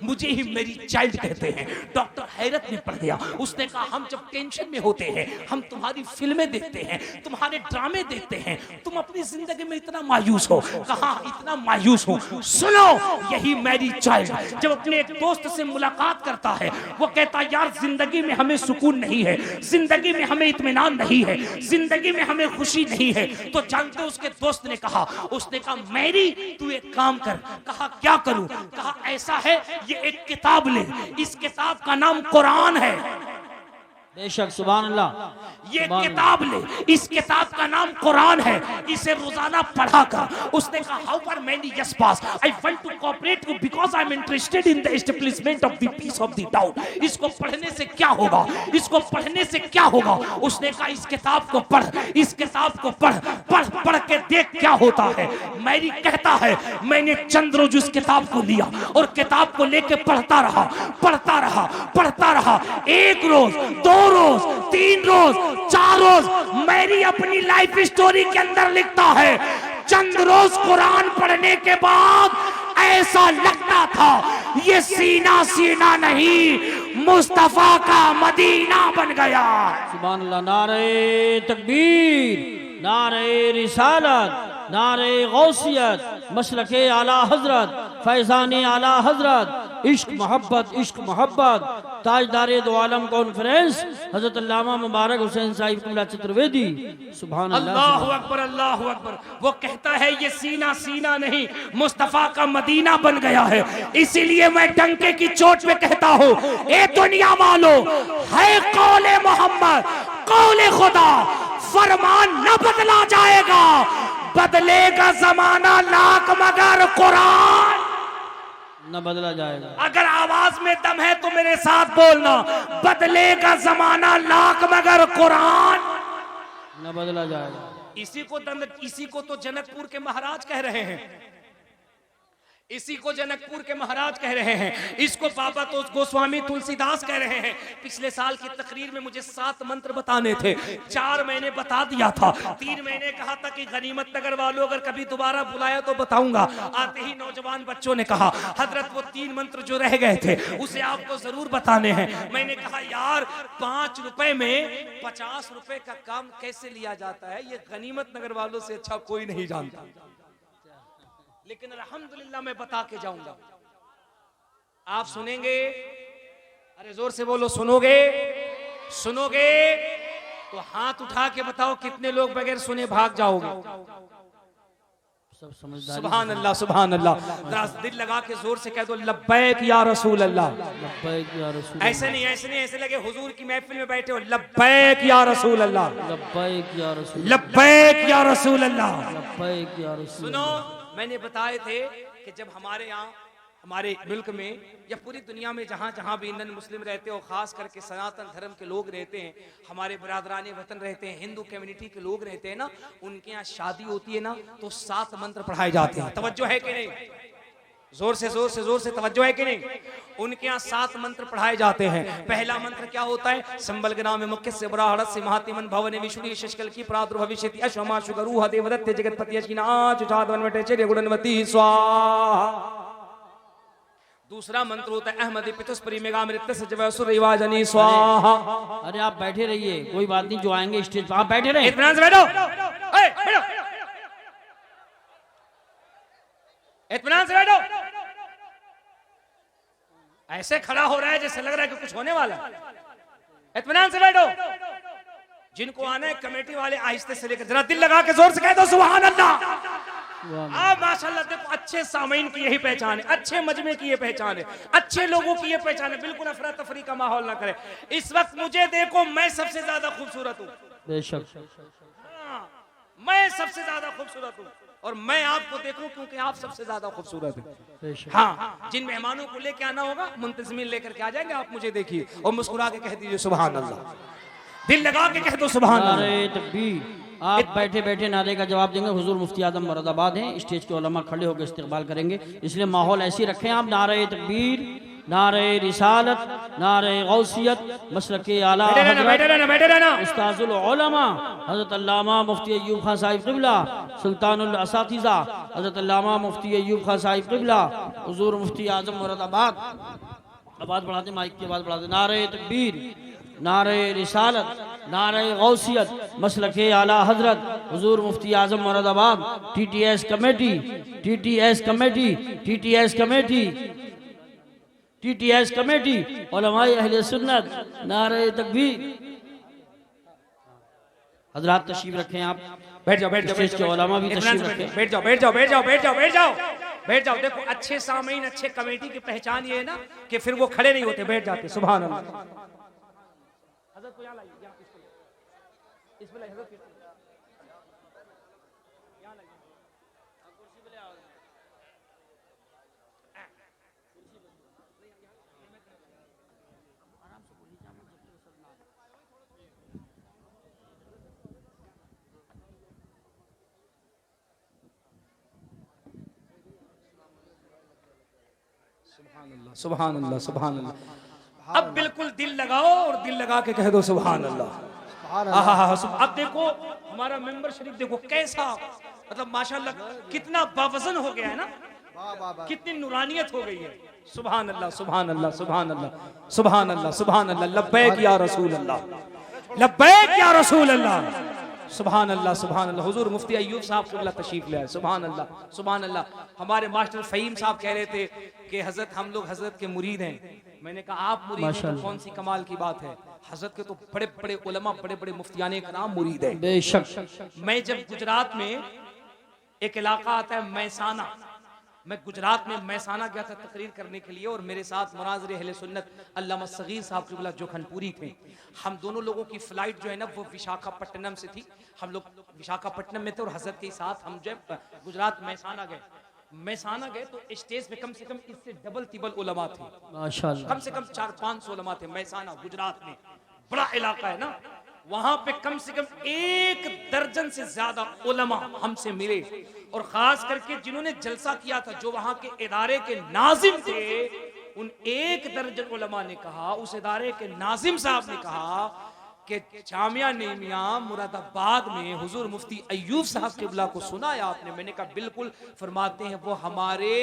मुझे ही मेरी चाइल्ड कहते हैं। डॉक्टर हैरत में पड़ गया। उसने कहा, हम जब टेंशन में होते हैं, हम तुम्हारी फिल्में देखते हैं, तुम्हारे ड्रामे देखते हैं, तुम अपनी जिंदगी में इतना मायूस हो। कहा, इतना मायूस हो? सुनो, यही मेरी चाइल्ड जब अपने एक दोस्त से मुलाकात करता है, वो कहता, यार जिंदगी में हमें सुकून नहीं है, जिंदगी में हमें इत्मीनान नहीं है, जिंदगी में हमें खुशी नहीं है। तो जानते हो उसके दोस्त ने कहा, उसने कहा, मेरी तू एक काम कर। कहा, क्या करूं? कहा, ऐसा है, ये एक किताब ले, इस किताब का नाम कुरान है। बेशक, सुभान अल्लाह। ये किताब ले, इस किताब का नाम कुरान है, इसे रोजाना पढ़ा कर। उसने कहा, how are many yes pass, I want to cooperate you because I am interested in the establishment of the peace of the town. इसको पढ़ने से क्या होगा? इसको पढ़ने से क्या होगा? उसने कहा, इस किताब को पढ़, इस किताब को पढ़ के देख क्या होता है। मैरी कहता है, मैंने चंद रोज उस किताब को लिया और किताब को लेके पढ़ता रहा। एक रोज, 2 रोज, 3 रोज, 4 रोज, मेरी अपनी लाइफ स्टोरी के अंदर लिखता है, चंद रोज कुरान पढ़ने के बाद ऐसा लगता था ये सीना नहीं, मुस्तफा का मदीना बन गया। सुभान अल्लाह। नारे तकबीर, नारे रिसालत, नारे गौसियत मसलक आला हजरत फैज़ान आला हजरत इश्क मोहब्बत ताजदार दो आलम कॉन्फ्रेंस हजरत अल्लामा मुबारक हुसैन साहिब क़िबला चतुर्वेदी। सुभान अल्लाहु अकबर अल्लाहु अकबर। वो कहता है ये सीना सीना नहीं मुस्तफा का मदीना बन गया है, इसीलिए मैं डंके की चोट पे कहता हूँ ए दुनिया वालों, है कौले मोहम्मद कौले खुदा, फरमान न बदला जाएगा, बदलेगा जमाना लाख मगर कुरान न बदला जाएगा। अगर आवाज में दम है तो मेरे साथ बोलना, बदलेगा जमाना लाख मगर कुरान न बदला जाएगा। इसी को तो जनकपुर के महाराज कह रहे हैं, इसी को जनकपुर के महाराज कह रहे हैं, इसको बाबा तो गोस्वामी तुलसीदास कह रहे हैं। पिछले साल की तकरीर में मुझे 7 मंत्र बताने थे, 4 मैंने बता दिया था, 3 मैंने कहा था कि गनीमत नगर वालों अगर कभी दोबारा बुलाया तो बताऊंगा। आते ही नौजवान बच्चों ने कहा हजरत वो 3 मंत्र जो रह गए थे उसे आपको जरूर बताने हैं। मैंने कहा यार 5 रुपए में 50 रुपए का काम कैसे लिया जाता है, ये गनीमत नगर वालों से अच्छा कोई नहीं जानता, लेकिन अल्हम्दुलिल्लाह मैं बता के जाऊंगा। आप सुनेंगे, अरे जोर से बोलो, सुनोगे तो हाथ उठा के बताओ कितने लोग बगैर सुने भाग जाओगे। सब समझदारी। सुभान अल्लाह सुभान अल्लाह। जरा दिल लगा के जोर से कह दो लब्बैक या रसूल अल्लाह। लब्बैक या रसूल। ऐसे नहीं ऐसे लगे हुजूर की महफिल में बैठे हो, लब्बैक या रसूल अल्लाह, लब्बैक या रसूल, लब्बैक या रसूल अल्लाह, लब्बैक या रसूल। सुनो, मैंने बताए थे कि जब हमारे यहाँ हमारे मुल्क में या पूरी दुनिया में जहाँ जहाँ भी नन मुस्लिम रहते हो, खास करके सनातन धर्म के लोग रहते हैं, हमारे बरादरान वतन रहते हैं, हिंदू कम्युनिटी के लोग रहते हैं ना, उनके यहाँ शादी होती है ना तो 7 मंत्र पढ़ाए जाते हैं। तवज्जो है कि नहीं? जोर से तवज्जो है कि नहीं? उनके यहाँ 7 मंत्र पढ़ाए जाते हैं। पहला मंत्र क्या होता है? संबल के नाम मुख्य से बड़ा हड़त से महातिमन भवन विष्णु शशकल की प्रादुर्भविष्यति अश्वमा शुगरूह देवदत्त जगतपति अश्विना चुचादवनवटे चर्य गुणनवती स्वाहा। दूसरा मंत्र होता है अहमद पितुस्परी मेगामृत सजवसुरवाजनी स्वाहा। अरे आप बैठे रहिए, कोई बात नहीं, जो आएंगे स्टेज पर आप बैठे रहिए। इत्मीनान से बैठो, इत्मीनान से बैठो। ऐसे खड़ा हो रहा है जैसे लग रहा है कि कुछ होने वाला है। इत्मीनान से बैठो। जिनको आना है कमेटी वाले आहिस्ते से लेकर, जरा दिल लगा के जोर से कह दो सुभान अल्लाह। आप माशाल्लाह देखो, अच्छे सामीन की यही पहचान है, अच्छे मजमे की ये पहचान है, अच्छे लोगों की ये पहचान है। बिल्कुल अफरा तफरी का माहौल ना करे। इस वक्त मुझे देखो, मैं सबसे ज्यादा खूबसूरत हूँ, बेशक मैं सबसे ज्यादा खूबसूरत हूँ, और मैं आपको देखूं क्योंकि आप सबसे ज्यादा खूबसूरत हैं। बेशक। हाँ, जिन मेहमानों को लेके आना होगा मुंतजिमीन लेकर के आ जाएंगे, आप मुझे देखिए और मुस्कुरा के कह दीजिए सुभान अल्लाह, दिल लगा के कह दो सुभान अल्लाह। नारे तकबीर। आप बैठे बैठे नारे का जवाब देंगे। हुजूर मुफ्ती आजम मुरादाबाद हैं, स्टेज के उलमा खड़े होकर इस्तकबाल करेंगे, इसलिए माहौल ऐसे रखें आप। नारे तकबीर, नारे रिसालत, नारे गौसियत मसलके आला हज़रत उस्ताजुल उलमा हज़रत अल्लामा मुफ्ती अय्यूब खान साहिब क़िबला, सुल्तानुल असातिज़ा हज़रत अल्लामा मुफ्ती अय्यूब खान साहिब क़िबला, हुजूर मुफ्ती आजम मुरादाबाद। आवाज़ बढ़ाते, माइक की आवाज़ बढ़ाते। नारे तकबीर, नारे रिसालत, नारे गौसियत मसलके Ala Hazrat Huzoor Mufti Azam Moradabad. TTS committee, TTS committee, TTS committee, TTS committee, उलमाए अहले सुन्नत। नारे तकबीर। हजरात तशरीफ रखें, आप बैठ जाओ, बैठ स्टेज के उलमा भी तशरीफ रखें। बैठ जाओ, बैठ जाओ, बैठ जाओ, बैठ जाओ, बैठ जाओ, बैठ जाओ। देखो, अच्छे सामीन, अच्छे कमेटी की पहचान ये है ना कि फिर वो खड़े नहीं होते, बैठ जाते। सुभान अल्लाह। हज़रत को यहाँ लाइए, यहाँ इस पे लाइए, हज़रत यहाँ लाइए, कुर्सी पे ले आओ। सुभान अल्लाह, सुभान अल्लाह। अब बिल्कुल दिल लगाओ और दिल लगा के कह दो सुभान अल्लाह। अब देखो हमारा मेंबर शरीफ देखो कैसा, मतलब माशाल्लाह कितना बावजन हो गया है ना, कितनी नूरानियत हो गई है। सुभान अल्लाह, सुभान अल्लाह, सुभान अल्लाह, सुभान अल्लाह, सुभान अल्लाह। लब्बैक या रसूल अल्लाह, लब्बैक या रसूल अल्लाह। सुभान अल्लाह सुभान अल्लाह। हुजूर मुफ्ती अय्यूब साहब क़िबला तशरीफ ले आए। सुभान अल्लाह सुभान अल्लाह। हमारे मास्टर फ़हीम साहब कह रहे थे कि हजरत हम लोग हजरत के मुरीद हैं। मैंने कहा आप मुरीद हैं तो कौन सी कमाल की बात है, हजरत के तो बड़े बड़े उलमा बड़े बड़े मुफ्तियाने कराम मुरीद हैं। बेशक। मैं जब गुजरात में एक इलाका आता है मैसाना, मैं गुजरात में मैसाना गया था तकरीर करने के लिए, और मेरे साथ मुनाज़िर अहले सुन्नत अल्लामा सगीर साहब क़िबला जोखनपुरी थे। हम दोनों लोगों की फ़्लाइट जो है ना वो विशाखापट्टनम से थी। हम लोग विशाखापट्टनम में थे और हजरत के साथ हम जब गुजरात मैसाना गए तो स्टेज पे कम से कम इससे डबल तिबल उलमा थे, माशाअल्लाह। कम से कम 400-500 उलमा थे। मैसाना गुजरात में बड़ा इलाका है ना, वहां पे कम से कम 1 दर्जन से ज्यादा उलमा हमसे मिले, और खास करके जिन्होंने जलसा किया था, जो वहां के इदारे के नाजिम थे, उन 1 दर्जन उलमा ने कहा, उस इदारे के नाजिम साहब ने कहा कि जामिया नेमिया मुरादाबाद में हुजूर मुफ्ती अय्यूब साहब क़िबला को सुना है आपने? मैंने कहा बिल्कुल। फरमाते हैं वो हमारे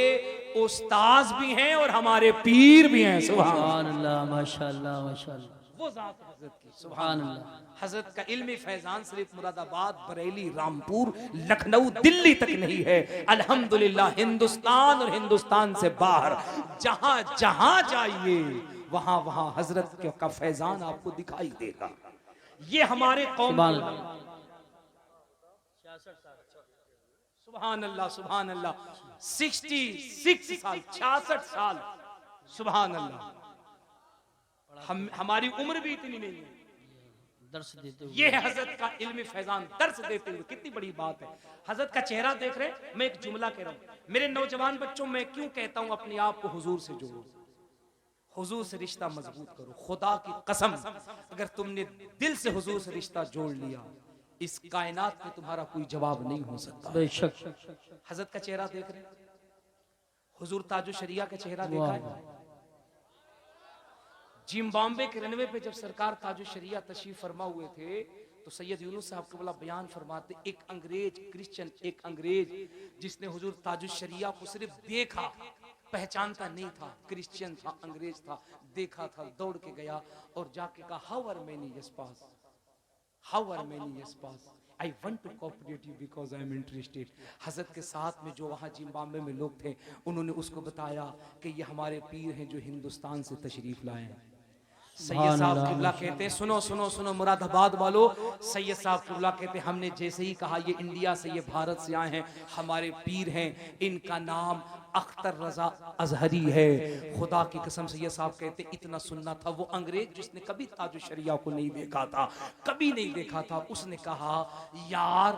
उस्ताद भी हैं और हमारे पीर भी हैं। सुभान अल्लाह माशाअल्लाह माशाअल्लाह। वो ज़ात हज़रत की सुभान अल्लाह। हज़रत का इल्म फैजान सिर्फ मुरादाबाद, बरेली, रामपुर, लखनऊ, दिल्ली तक नहीं है। अल्हम्दुलिल्लाह हिंदुस्तान और हिंदुस्तान से बाहर जहां जहां जाइए वहां वहां हजरत का फैजान आपको दिखाई देगा। ये हमारे कौम सुभान अल्लाह सुभान अल्लाह 66 साल 66 साल सुभान अल्लाह। हमारी उम्र भी इतनी नहीं है, दर्श देते हुए। ये है हजरत का इल्म फैजान दर्स देते हुए। कितनी बड़ी बात है। हजरत का चेहरा देख रहे। मैं एक जुमला कह रहा हूं मेरे नौजवान बच्चों, मैं क्यों कहता हूं अपने आप को हुजूर से जोड़ो, हुजूर से रिश्ता मजबूत करो। खुदा की कसम अगर तुमने दिल से हुजूर से रिश्ता जोड़ लिया, इस कायनात में तुम्हारा कोई जवाब नहीं हो सकता। बेशक। हजरत का चेहरा देख रहे, हुजूर ताजु शरिया का चेहरा देखा है। जिम्बाब्वे के रनवे पे जब सरकार ताजु शरिया तशरीफ फरमा हुए थे, तो सैयद यूनुस साहब क़िबला बयान फरमाते, एक अंग्रेज क्रिश्चियन, एक अंग्रेज जिसने हुजूर ताजु शरिया को सिर्फ देखा, पहचानता नहीं था, क्रिश्चियन था, अंग्रेज था, देखा था, दौड़ के गया और जाके कहा how are many yes pass, how are many yes pass, I want to cooperate you because I am interested. हजरत के साथ में जो वहाँ जिम्बाब्वे में लोग थे, उन्होंने उसको बताया कि ये हमारे पीर हैं जो हिंदुस्तान से तशरीफ लाए हैं। सैयद साहब क़िबला कहते हैं सुनो सुनो सुनो मुरादाबाद वालों, सैयद साहब क़िबला कहते हैं हमने जैसे ही कहा ये इंडिया से, ये भारत से आए हैं, हमारे पीर हैं, इनका नाम अख्तर रजा अजहरी है। खुदा की कसम से ये साहब कहते इतना सुनना था। वो अंग्रेज जिसने कभी ताजु शरिया को नहीं देखा था, कभी नहीं देखा था, उसने कहा यार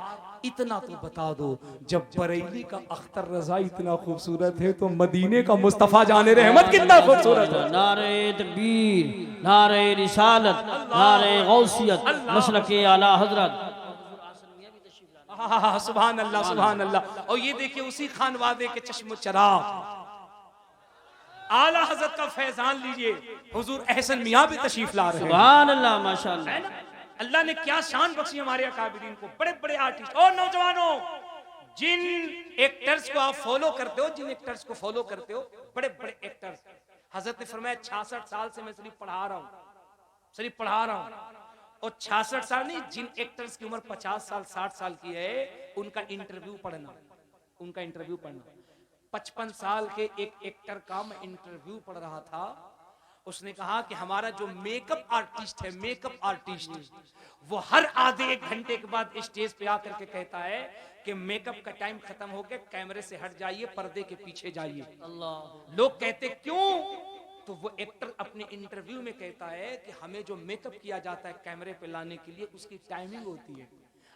इतना तो बता दो, जब बरेली का अख्तर रजा इतना खूबसूरत है तो मदीने का मुस्तफ़ा जाने रहमत कितना खूबसूरत है। नारे तकबीर, नारे रिसालत, नारे गौसियत, मसलके आला हजरत। सुभान अल्लाह सुभान अल्लाह। और ये देखिए उसी खानवादे के चश्म चराग आला हजरत का फैजान लीजिए, हुजूर अहसन मियां भी तशरीफ ला रहे हैं। सुभान अल्लाह माशाअल्लाह। अल्लाह ने क्या शान बख्शी हमारे अकाबिरीन को, बड़े बड़े आर्टिस्ट। और नौजवानों, जिन एक्टर्स को आप फॉलो करते हो, जिन एक्टर्स को फॉलो करते हो, बड़े बड़े एक्टर्स, हजरत ने फरमाया 66 साल से मैं सिर्फ पढ़ा रहा हूँ, सिर्फ पढ़ा रहा हूँ। और 66 साल नहीं, जिन एक्टर्स की उम्र 50 साल 60 साल की है, उनका इंटरव्यू पढ़ना, उनका इंटरव्यू पढ़ना। 55 साल के एक एक्टर का मैं इंटरव्यू पढ़ रहा था। उसने कहा कि हमारा जो मेकअप आर्टिस्ट है, मेकअप आर्टिस्ट, वो हर आधे 1 घंटे के बाद स्टेज पे आकर के कहता है कि मेकअप का टाइम खत्म हो गया, कैमरे से हट जाइए, पर्दे के पीछे जाइए। अल्लाह। लोग कहते क्यों? तो वो एक्टर अपने इंटरव्यू में कहता है कि हमें जो मेकअप किया जाता है कैमरे पे लाने के लिए, उसकी टाइमिंग होती है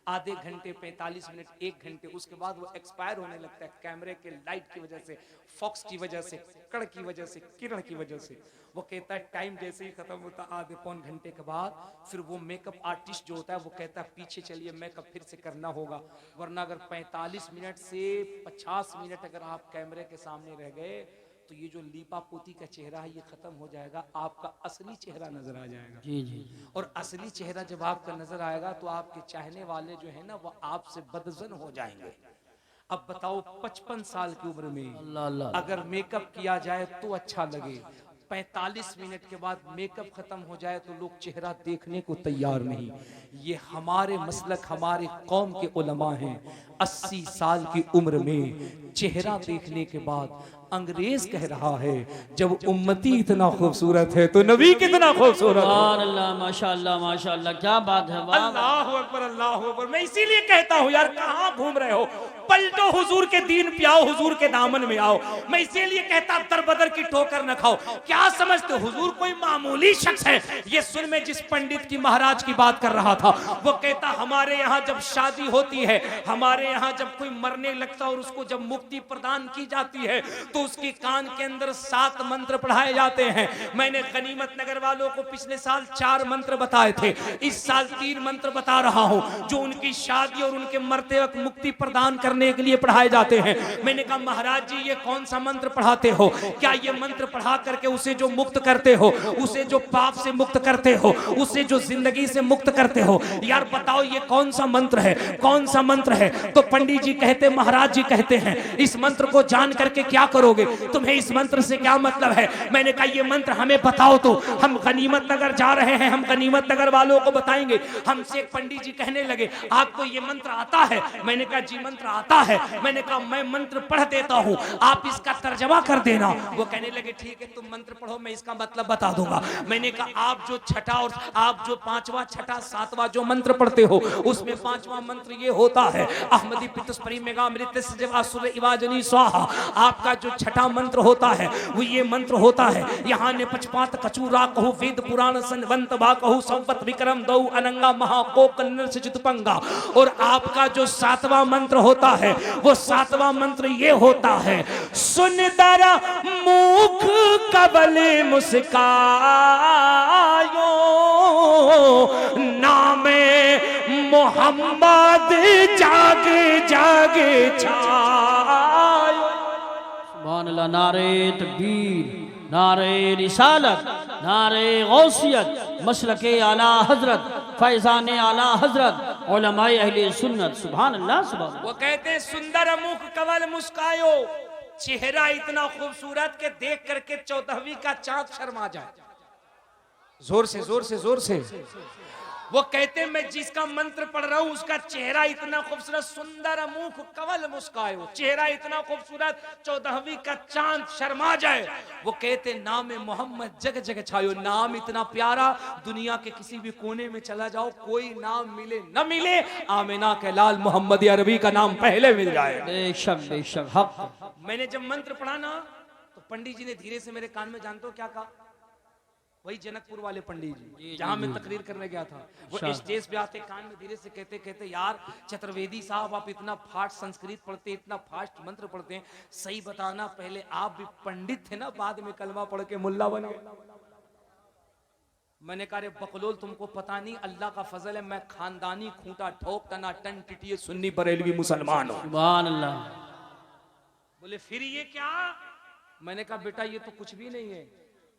आधे घंटे, 45 मिनट, 1 घंटे, उसके बाद वो एक्सपायर होने लगता है कैमरे के लाइट की वजह से, फॉक्स की वजह से, कड़ की वजह से, किरण की वजह से। वो कहता है टाइम जैसे ही खत्म होता आधे पौन घंटे के बाद, फिर वो मेकअप आर्टिस्ट जो होता है वो कहता है पीछे चलिए, मेकअप फिर से करना होगा, वरना अगर 45 मिनट से 50 मिनट अगर आप कैमरे के सामने रह गए तो ये जो लीपा पोती का चेहरा है ये खत्म हो जाएगा, आपका असली चेहरा नजर आ जाएगा। जी जी। और असली चेहरा जब आपका नजर आएगा तो आपके चाहने वाले जो है ना वो आपसे बदजन हो जाएंगे। अब बताओ 55 साल की उम्र में अगर मेकअप किया जाए तो अच्छा लगे, 45 मिनट के बाद मेकअप खत्म हो जाए तो लोग चेहरा देखने को तैयार नहीं। ये हमारे मसलक, हमारे कौम के उलमा हैं। 80 साल की उम्र में चेहरा देखने के बाद अंग्रेज कह रहा है जब उम्मती इतना खूबसूरत है तो नबी कितना खूबसूरत है। सुभान अल्लाह, माशाअल्लाह माशाअल्लाह, क्या बात है, वाह। अल्लाह अकबर, अल्लाह अकबर। मैं इसीलिए कहता हूँ यार, कहाँ घूम रहे हो, पलटो हुजूर के दीन पे आओ, हुजूर के दामन में आओ। मैं इसीलिए कहता दर बदर की ठोकर न खाओ। क्या समझते हो हुजूर कोई मामूली शख्स है? ये सुन, मैं जिस पंडित की महाराज की बात कर रहा था, वो कहता हमारे यहाँ जब शादी होती है, हमारे यहाँ जब कोई मरने लगता और उसको जब मुक्ति प्रदान की जाती है तो उसके कान के अंदर 7 मंत्र पढ़ाए जाते हैं। मैंने गनीमत नगर वालों को पिछले साल 4 मंत्र बताए थे, इस साल 3 मंत्र बता रहा हूं जो उनकी शादी और उनके मरते वक्त मुक्ति प्रदान करने के लिए पढ़ाए जाते हैं। मैंने कहा महाराज जी ये कौन सा मंत्र पढ़ाते हो? क्या ये मंत्र पढ़ा करके उसे जो मुक्त करते हो, उसे जो पाप से मुक्त करते हो, उसे जो जिंदगी से मुक्त करते हो, यार बताओ ये कौन सा मंत्र है, कौन सा मंत्र है? तो पंडित जी कहते, महाराज जी कहते हैं इस मंत्र को जान करके क्या करोगे, तुम्हें इस मंत्र से क्या मतलब है? मैंने कहा ये मंत्र हमें बताओ तो हम गनीमत नगर जा रहे हैं, हम गनीमत नगर वालों को बताएंगे। हमसे एक पंडित जी कहने लगे आपको ये मंत्र आता है? मैंने कहा जी मंत्र आता है। मैंने कहा मैं मंत्र पढ़ देता हूँ, आप इसका तर्जमा कर देना। वो कहने लगे ठीक है तुम मंत्र पढ़ो, मैं इसका मतलब बता दूंगा। मैंने कहा आप जो छठा और आप जो 5वां, छठा, 7वां जो मंत्र पढ़ते हो उसमें 5वां मंत्र ये होता है अहमदी पितुस्परी मेगा मृत सुर इवाजनी स्वाहा। आपका जो छठा मंत्र होता है वो ये मंत्र होता है यहाँ ने पचपात कचूरा कहू वेद पुराण संवंत बा कहू संवत विक्रम दौ अनंगा महाकोक चितपंगा। और आपका जो 7वां मंत्र होता है वो 7वां मंत्र ये होता है सुंदर मुख कबल मुस्कायो नामे मोहम्मद जाग जाग छायो। सुभान अल्लाह, नारे तकबीर, नारे रिसालत, नारे गौसियत, मसलके आला हजरत, फैजान आला हजरत, उलमाए अहले सुन्नत। सुभान अल्लाह, सुभान अल्लाह। वो कहते हैं सुंदर मुख कवल मुस्कायो, चेहरा इतना खूबसूरत के देख करके 14वीं का चांद शर्मा जाए। जोर से जोर से जोर से। वो कहते हैं मैं जिसका मंत्र पढ़ रहा हूं उसका चेहरा इतना खूबसूरत, सुंदर मुख कवल मुस्कायो, चेहरा इतना खूबसूरत 14वीं का चांद शर्मा जाए। वो कहते नाम मोहम्मद जग जग छायो, नाम इतना प्यारा दुनिया के किसी भी कोने में चला जाओ कोई नाम मिले न मिले, आमिना के लाल मोहम्मद अरबी का नाम पहले मिल जाए। बेशक बेशक हक। मैंने जब मंत्र पढ़ा ना तो पंडित जी ने धीरे से मेरे कान में, जानते हो क्या कहा? वही जनकपुर वाले पंडित जी जहां मैं तकरीर करने गया था, वो स्टेज पे आते कान में धीरे से कहते कहते यार चतुर्वेदी साहब आप इतना फास्ट संस्कृत पढ़ते, इतना फास्ट मंत्र पढ़ते हैं, सही बताना पहले आप भी पंडित थे ना, बाद में कलमा पढ़ के मुल्ला बन गए? मैंने कहा रे बकलोल तुमको पता नहीं, अल्लाह का फजल है मैं खानदानी खूंटा ठोक तना टन टिटिए सुन्नी बरेलवी मुसलमान हूं। सुभान अल्लाह। बोले फिर ये क्या? मैंने कहा बेटा ये तो कुछ भी नहीं है,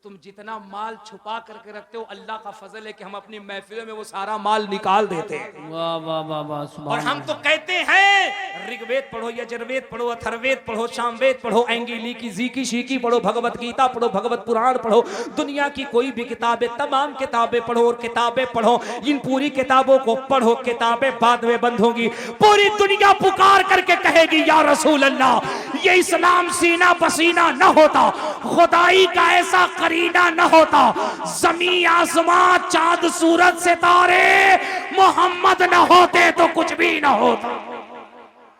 तुम जितना माल छुपा करके रखते हो अल्लाह का फजल है कि हम अपनी महफिलों में वो सारा माल निकाल देते हैं। वाह वाह वाह वाह। और हम तो कहते हैं ऋग्वेद पढ़ो, यजुर्वेद पढ़ो, अथर्ववेद पढ़ो, सामवेद पढ़ो, एंगीली की जीकी शीकी पढ़ो, भगवत गीता पढ़ो, भगवत पुराण पढ़ो, दुनिया की कोई भी किताबें, तमाम किताबें पढ़ो और किताबें पढ़ो। इन पूरी किताबों को पढ़ो, किताबें बाद में बंद होगी। पूरी दुनिया पुकार करके कहेगी या रसूल अल्लाह, ये इस्लाम सीना पसीना न होता, खुदाई का ऐसा करीना न होता, जमी आसमां चांद सूरज सितारे मोहम्मद न होते तो कुछ भी न होता।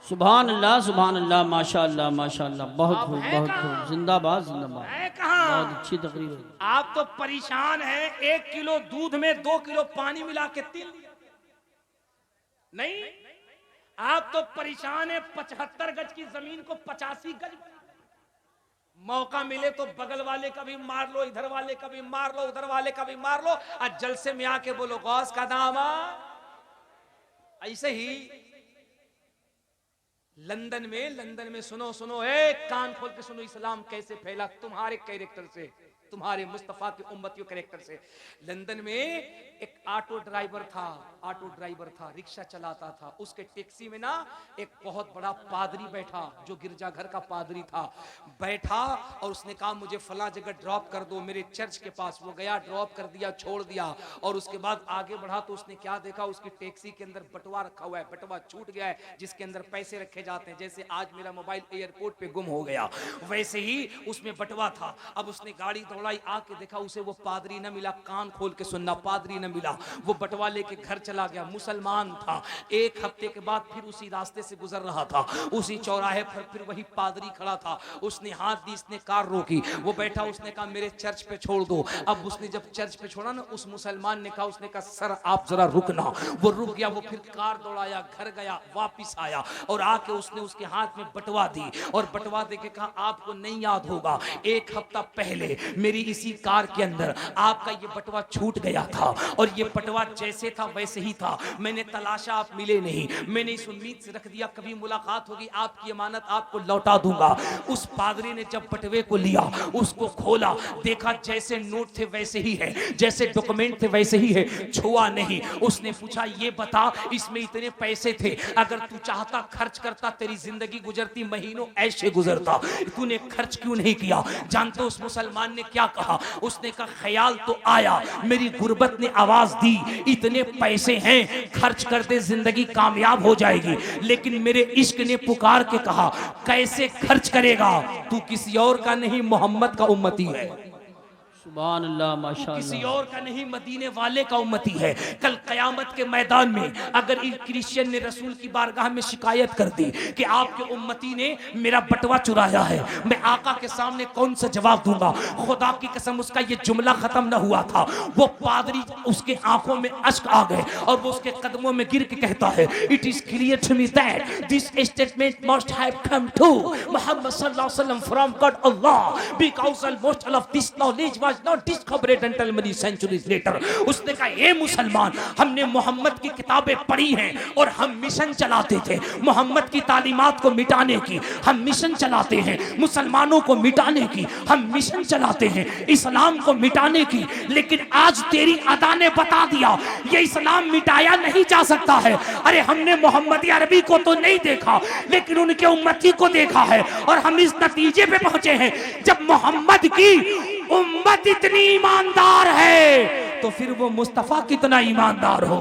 सुभान अल्लाह, सुभान अल्लाह, माशाअल्लाह माशाअल्लाह, बहुत खूब बहुत खूब, जिंदाबाद जिंदाबाद, बहुत अच्छी तकरीर है। आप तो परेशान हैं, 1 किलो दूध में 2 किलो पानी मिला के तिल नहीं, आप तो परेशान है 75 गज की जमीन को 85 गज, मौका मिले तो बगल वाले का भी मार लो, इधर वाले का भी मार लो, उधर वाले का भी मार लो, और जलसे में आके बोलो गौस का दामा। ऐसे ही लंदन में सुनो सुनो, एक कान खोल के सुनो, इस्लाम कैसे फैला तुम्हारे कैरेक्टर से। तुम्हारे मुस्तफा के उम्मतियों कैरेक्टर से। लंदन में एक ऑटो ड्राइवर था, रिक्शा चलाता था। उसके टैक्सी में ना एक बहुत बड़ा पादरी बैठा, जो गिरजाघर का पादरी था, बैठा और उसने कहा मुझे फला जगह ड्रॉप कर दो, मेरे चर्च के पास। वो गया, ड्रॉप कर दिया, छोड़ दिया। और उसके बाद आगे बढ़ा तो उसने क्या देखा, उसकी टैक्सी के अंदर बटवा रखा हुआ है, बटवा छूट गया है जिसके अंदर पैसे रखे जाते हैं। जैसे आज मेरा मोबाइल एयरपोर्ट पे गुम हो गया, वैसे ही उसमें बटवा था। अब उसने गाड़ी दौड़ाई, आके देखा उसे वो पादरी न मिला। कान खोल के सुनना, पादरी न मिला। वो बटवा लेके घर चला गया, मुसलमान था। एक हफ्ते के बाद फिर उसी रास्ते से गुजर रहा था, उसी चौराहे पर फिर वही पादरी खड़ा था। उसने हाथ दी, इसने कार रोकी, वो बैठा, उसने कहा मेरे चर्च पे छोड़ दो। अब उसने जब चर्च पे छोड़ा ना, उस मुसलमान ने कहा, उसने कहा सर आप जरा रुकना। वो रुक गया, वो फिर कार दौड़ाया, घर गया, वापिस आया और आके उसने उसके हाथ में बटवा दी और बटवा दे के कहा आपको नहीं याद होगा, एक हफ्ता पहले मेरी इसी कार के अंदर आपका ये बटवा छूट गया था और ये बटवा जैसे था वैसे ही था। मैंने तलाशा, आप मिले नहीं। मैंने इस उम्मीद से रख दिया कभी मुलाकात होगी, आपकी अमानत आपको लौटा दूंगा। उस पादरी ने जब बटवे को लिया, उसको खोला, देखा जैसे नोट थे वैसे ही है, जैसे डॉक्यूमेंट थे वैसे ही है, छुआ नहीं। उसने पूछा ये बता इसमें इतने पैसे थे, अगर तू चाहता खर्च करता, तेरी जिंदगी गुजरती, महीनों ऐसे गुजरता, तूने खर्च क्यों नहीं किया? जानते उस मुसलमान ने क्या कहा? उसने कहा ख्याल तो आया, मेरी गुर्बत ने आवाज दी, इतने पैसे हैं, खर्च कर दे, जिंदगी कामयाब हो जाएगी। लेकिन मेरे इश्क ने पुकार के कहा कैसे खर्च करेगा, तू किसी और का नहीं, मोहम्मद का उम्मती है। सुभान अल्लाह, माशाअल्लाह। किसी और का नहीं, मदीने वाले का उम्मती है। कल कयामत के मैदान में अगर एक क्रिश्चियन ने रसूल की बारगाह में शिकायत कर दी कि आपके उम्मती ने मेरा बटवा चुराया है, मैं आका के सामने कौन सा जवाब दूंगा? खुदा की कसम उसका ये जुमला खत्म न हुआ था, वो पादरी उसके आंखों में अश्क आ गए और वो उसके कदमों में गिर के कहता है it is clear to me that this statement must have come to Muhammad सल्लल्लाहु अलैहि वसल्लम from God Allah because almost all of this knowledge was not discovered until many centuries later। उसने कहा ये मुसलमान, हमने मोहम्मद की किताबें पढ़ी हैं और हम मिशन चलाते थे मोहम्मद की तालीमात को मिटाने की, हम मिशन चलाते हैं मुसलमानों को मिटाने की, हम मिशन चलाते हैं इस्लाम को मिटाने की। लेकिन आज तेरी अदा ने बता दिया ये इस्लाम मिटाया नहीं जा सकता है। अरे हमने मोहम्मदी अरबी को तो नहीं देखा, लेकिन उनके उम्मती को देखा है और हम इस नतीजे पे पहुंचे हैं जब मोहम्मद की उम्मत इतनी ईमानदार है तो फिर वो मुस्तफा कितना ईमानदार हो।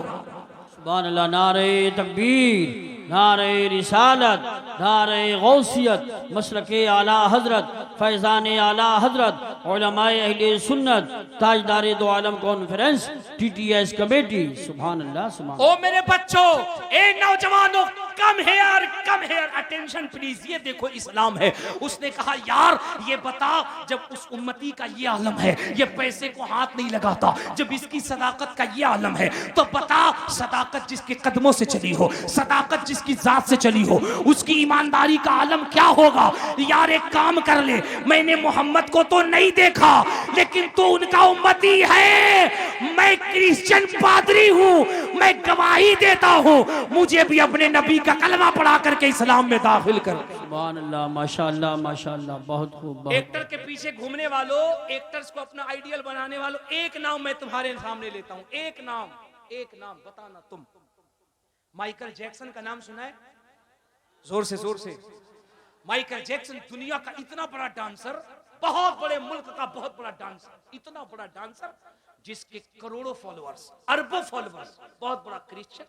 सुभान अल्लाह। नारे तकबीर, नारे रिसालत, नारे गौसियत, मसलके आला हजरत, फैज़ान आला हजरत, उलमाए अहले सुन्नत, ताजदार दो आलम कॉन्फ्रेंस, TTS कमेटी। सुभान अल्लाह, सुभान। ओ मेरे बच्चों, ए नौजवानों, कम हेयर अटेंशन प्लीज। ये देखो इस्लाम है। उसने कहा यार ये बता, जब उस उम्मती का ये आलम है, ये पैसे को हाथ नहीं लगाता, जब इसकी सदाकत का ये आलम है, तो बता सदाकत जिसके कदमों से चली हो, सदाकत जिसकी जात से चली हो, उसकी ईमानदारी का आलम क्या होगा? यार एक काम कर ले, मैंने मोहम्मद को तो नहीं देखा, लेकिन तू उनका उम्मती है। मैं क्रिश्चियन पादरी हूँ, मैं गवाही देता हूँ, मुझे भी अपने नबी का कलमा पढ़ा करके इस्लाम में दाखिल कर। सुभान अल्लाह, माशाअल्लाह, माशाअल्लाह, बहुत खूब। एक्टर के पीछे घूमने वालों, एक्टर्स को अपना आइडियल बनाने वालों, एक नाम मैं तुम्हारे सामने लेता हूं, एक नाम बताना तुम। माइकल जैक्सन का नाम सुना है? जोर से। माइकल जैक्सन दुनिया का इतना बड़ा डांसर, बहुत बड़े मुल्क का बहुत बड़ा डांसर, इतना बड़ा डांसर जिसके करोड़ों फॉलोअर्स, अरबों फॉलोअर्स, बहुत बड़ा क्रिश्चियन।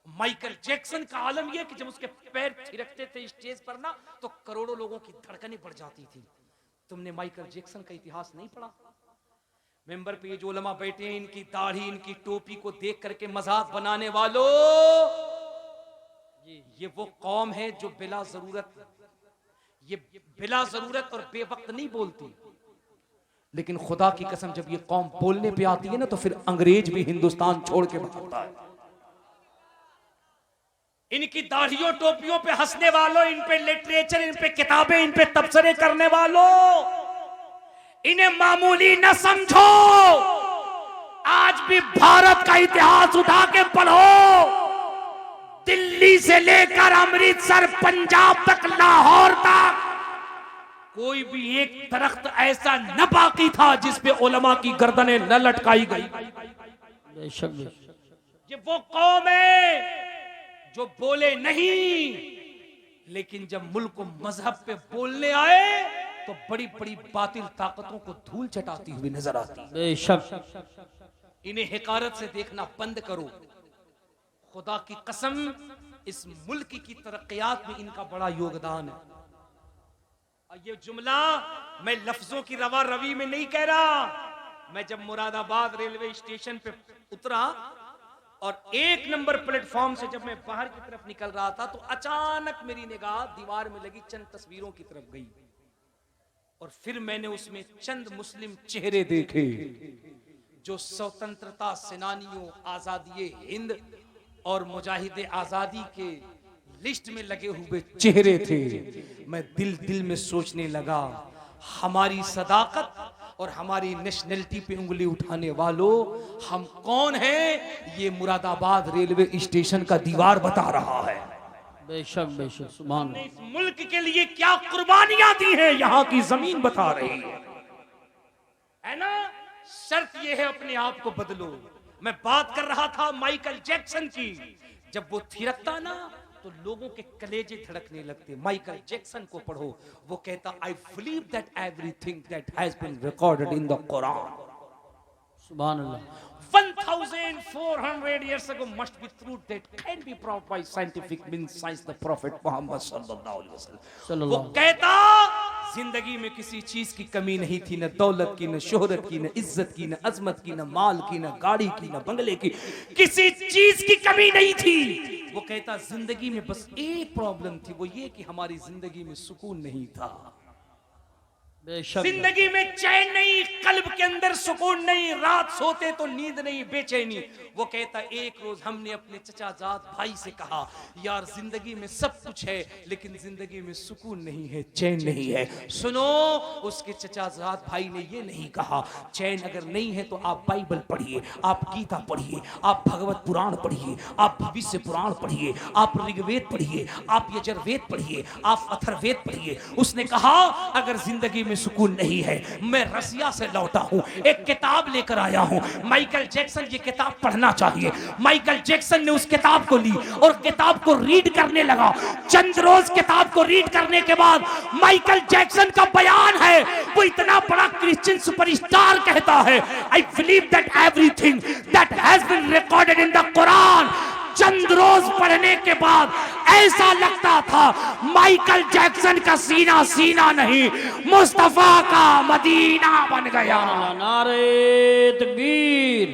माइकल जैक्सन का आलम यह कि जब उसके पैर थिरकते थे स्टेज पर ना, तो करोड़ों लोगों की धड़कनें बढ़ जाती थी। तुमने माइकल जैक्सन का इतिहास नहीं पढ़ा? मेंबर पे ये जो उलमा बैठे हैं, इनकी दाढ़ी, इनकी टोपी को देख करके मजाक बनाने वालों, ये वो कौम है जो बिला जरूरत और बेवक्त नहीं बोलती। लेकिन खुदा की कसम जब ये कौम बोलने पे आती है ना, तो फिर अंग्रेज भी हिंदुस्तान छोड़ के भागता है। इनकी दाढ़ियों टोपियों पे हंसने वालों, इन पे लिटरेचर, इन पे किताबें, इन पे तबसरे करने वालों, इन्हें मामूली न समझो। आज भी भारत का इतिहास उठा के पढ़ो, दिल्ली से लेकर अमृतसर, पंजाब तक, लाहौर तक, कोई भी एक दरख्त ऐसा न बाकी था जिस पे उलमा की गर्दनें न लटकाई गई। बेशक बेशक। ये वो कौम है जो बोले नहीं, लेकिन जब मुल्क को मजहब पे बोलने आए तो बड़ी बड़ी बातिल ताकतों को धूल चटाती हुई नजर आती है। बेशक। इन्हें हिकारत से देखना बंद करो। खुदा की कसम, इस मुल्क की तरक्कियात में इनका बड़ा योगदान है। और ये जुमला मैं लफ्जों की रवा रवी में नहीं कह रहा। मैं जब मुरादाबाद रेलवे स्टेशन पे उतरा और 1 नंबर प्लेटफॉर्म से जब मैं बाहर की तरफ निकल रहा था तो अचानक मेरी निगाह दीवार में लगी चंद तस्वीरों की तरफ गई और फिर मैंने उसमें चंद मुस्लिम चेहरे देखे जो स्वतंत्रता सेनानियों, आजादी हिंद और मुजाहिदे आजादी के लिस्ट में लगे हुए चेहरे थे। मैं दिल दिल में सोचने लगा, हमारी सदाकत और हमारी नेशनलिटी पे उंगली उठाने वालों, हम कौन हैं? ये मुरादाबाद रेलवे स्टेशन का दीवार बता रहा है। बेशक बेशक। सुभान हमने इस मुल्क के लिए क्या कुर्बानियां दी हैं, यहाँ की जमीन बता रही है ना। शर्त यह है अपने आप को बदलो। मैं बात कर रहा था माइकल जैक्सन की। जब वो थिरकता ना तो लोगों के कलेजे धड़कने लगते। माइकल जैक्सन को पढ़ो, वो कहता, I believe that everything that has been recorded in the Quran, सुभान अल्लाह, 1400 years ago must be truth that can be proved by scientific means, science, the prophet Muhammad sallallahu alaihi wasallam। वो कहता जिंदगी में किसी चीज की कमी नहीं थी, न दौलत की, न शोहरत की, न इज्जत की, न अजमत की, न माल की, न गाड़ी की, न बंगले की, किसी चीज की कमी नहीं थी। वो कहता जिंदगी में बस एक प्रॉब्लम थी, वो ये कि हमारी जिंदगी में सुकून नहीं था। जिंदगी में चैन नहीं, कल्ब के अंदर सुकून नहीं, रात सोते तो नींद नहीं, बेचैनी। वो कहता एक रोज हमने अपने चचाजाद भाई से कहा, यार जिंदगी में सब कुछ है लेकिन जिंदगी में सुकून नहीं है, चैन नहीं है। सुनो, उसके चचाजाद भाई ने ये नहीं कहा, चैन अगर नहीं है तो आप बाइबल पढ़िए, आप गीता पढ़िए, आप भगवत पुराण पढ़िए, आप भविष्य पुराण पढ़िए, आप ऋग्वेद पढ़िए, आप यजुर्वेद पढ़िए, आप अथर्ववेद पढ़िए। उसने कहा अगर जिंदगी में सुकून नहीं है, मैं रसिया से लौटा हूं, एक किताब लेकर आया हूं, माइकल जैक्सन ये किताब पढ़ना चाहिए। माइकल जैक्सन ने उस किताब को ली और किताब को रीड करने लगा। चंद रोज किताब को रीड करने के बाद माइकल जैक्सन का बयान है, वो इतना बड़ा क्रिश्चियन सुपरस्टार कहता है, I believe that everything that has been recorded in the Quran. चंद रोज पढ़ने के बाद ऐसा लगता था माइकल जैक्सन का सीना सीना नहीं, मुस्तफा का मदीना बन गया। नारे तकबीर,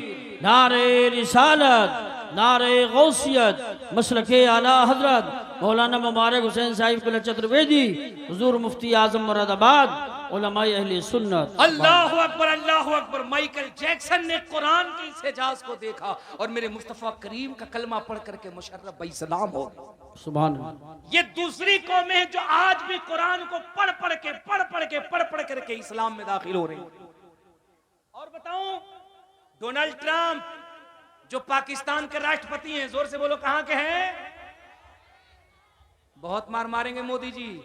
नारे रिसालत, नारे गौसियत, मसलके आला हजरत मौलाना मुबारक हुसैन साहिब कुल चतुर्वेदी, हुजूर मुफ्ती आजम मुरादाबाद, उलमाए अहले सुन्नत। अल्लाहु अकबर, अल्लाहु अकबर। माइकल जैक्सन ने कुरान के इस एजाज को देखा और मेरे मुस्तफा करीम का कलमा पढ़ करके मुशर्रफ भाई सलाम हो। सुभान अल्लाह। ये दूसरी कौमें हैं जो आज भी कुरान को पढ़ पढ़ करके इस्लाम में दाखिल हो रही हैं। और बताऊं, डोनाल्ड ट्रंप जो पाकिस्तान के राष्ट्रपति हैं, जोर से बोलो कहां के हैं? बहुत मार मारेंगे मोदी जी।